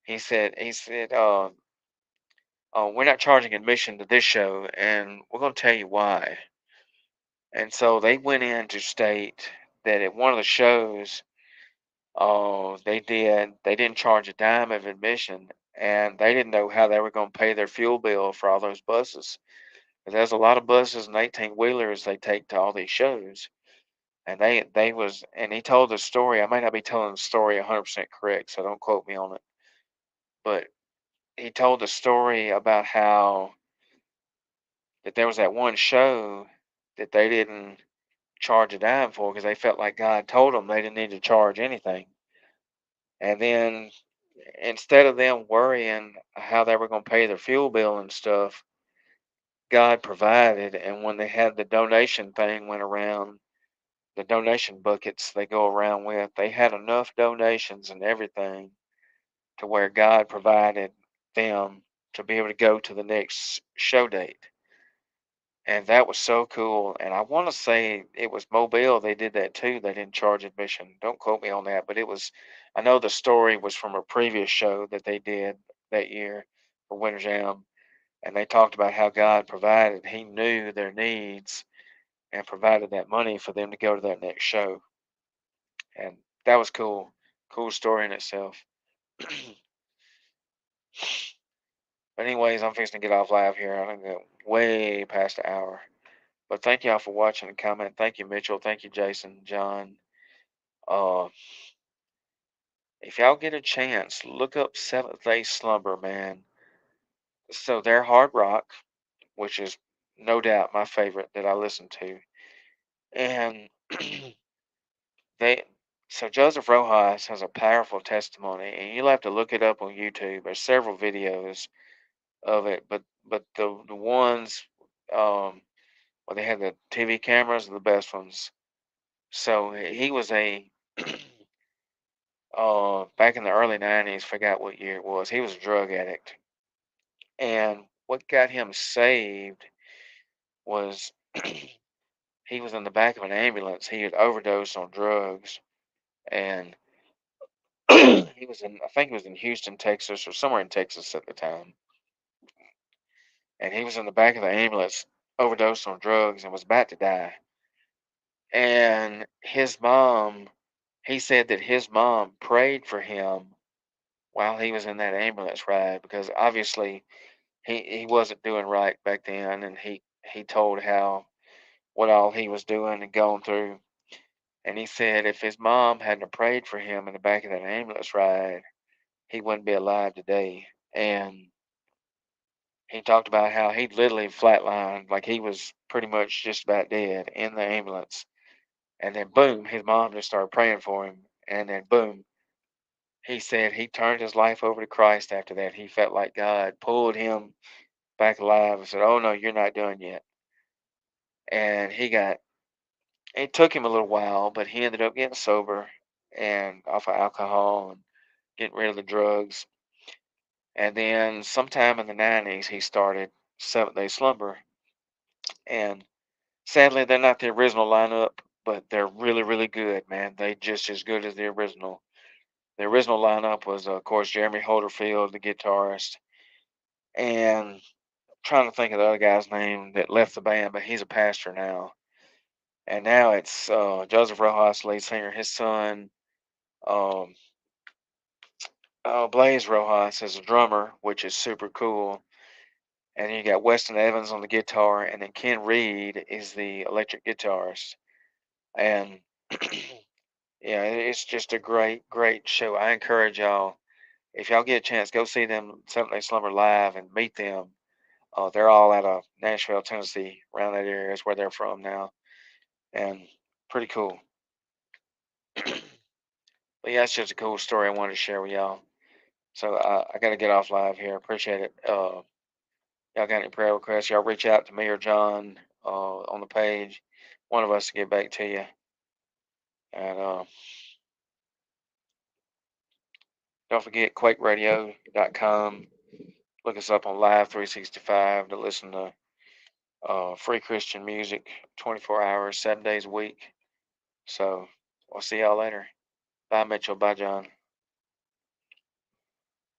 [SPEAKER 1] He said, "We're not charging admission to this show, and we're going to tell you why." And so they went in to state that at one of the shows, they didn't charge a dime of admission, and they didn't know how they were going to pay their fuel bill for all those buses. 'Cause there's a lot of buses and 18 wheelers they take to all these shows. And and he told the story. I may not be telling the story 100% correct, so don't quote me on it. But he told the story about how that there was that one show that they didn't charge a dime for because they felt like God told them they didn't need to charge anything. And then instead of them worrying how they were going to pay their fuel bill and stuff, God provided. And when they had the donation thing went around, the donation buckets they go around with, they had enough donations and everything to where God provided them to be able to go to the next show date. And that was so cool. And I want to say it was Mobile. They did that too. They didn't charge admission. Don't quote me on that, but it was. I know the story was from a previous show that they did that year for Winter Jam, and they talked about how God provided. He knew their needs and provided that money for them to go to that next show, and that was cool. Cool story in itself. But anyways, I'm fixing to get off live here. I don't go way past the hour. But thank y'all for watching and comment. Thank you, Mitchell. Thank you, Jason, John. Uh, if y'all get a chance, look up Seventh Day Slumber, man. So they're hard rock, which is no doubt my favorite that I listen to. And they, so Joseph Rojas has a powerful testimony, and you'll have to look it up on YouTube. There's several videos of it, but the ones where they had the TV cameras are the best ones. So he was a back in the early 90s, forgot what year it was. He was a drug addict. And what got him saved was he was in the back of an ambulance. He had overdosed on drugs. And he was in, I think he was in Houston, Texas, or somewhere in Texas at the time. And he was in the back of the ambulance, overdosed on drugs, and was about to die. And he said that his mom prayed for him while he was in that ambulance ride because obviously he wasn't doing right back then, and he told how what all he was doing and going through. And he said if his mom hadn't have prayed for him in the back of that ambulance ride, he wouldn't be alive today. And he talked about how he literally flatlined, like he was pretty much just about dead in the ambulance. And then boom, his mom just started praying for him. And then boom, he said he turned his life over to Christ after that. He felt like God pulled him back alive and said, "Oh no, you're not done yet." And it took him a little while, but he ended up getting sober and off of alcohol and getting rid of the drugs. And then sometime in the 90s, he started Seventh Day Slumber. And sadly, they're not the original lineup, but they're really, really good, man. They just as good as the original. The original lineup was, of course, Jeremy Holderfield, the guitarist, and trying to think of the other guy's name that left the band, but he's a pastor now. And now it's Joseph Rojas, lead singer, his son, um, Blaze Rojas is a drummer, which is super cool. And then you got Weston Evans on the guitar, and then Ken Reed is the electric guitarist. And yeah, it's just a great, great show. I encourage y'all, if y'all get a chance, go see them Seventh Day Slumber live and meet them. They're all out of Nashville, Tennessee, around that area is where they're from now, and pretty cool. But yeah, it's just a cool story I wanted to share with y'all. So I got to get off live here. Appreciate it. Y'all got any prayer requests? Y'all reach out to me or John on the page. One of us to get back to you. And don't forget quakeradio.com. Look us up on Live 365 to listen to free Christian music 24 hours, 7 days a week. So we'll see y'all later. Bye, Mitchell. Bye, John.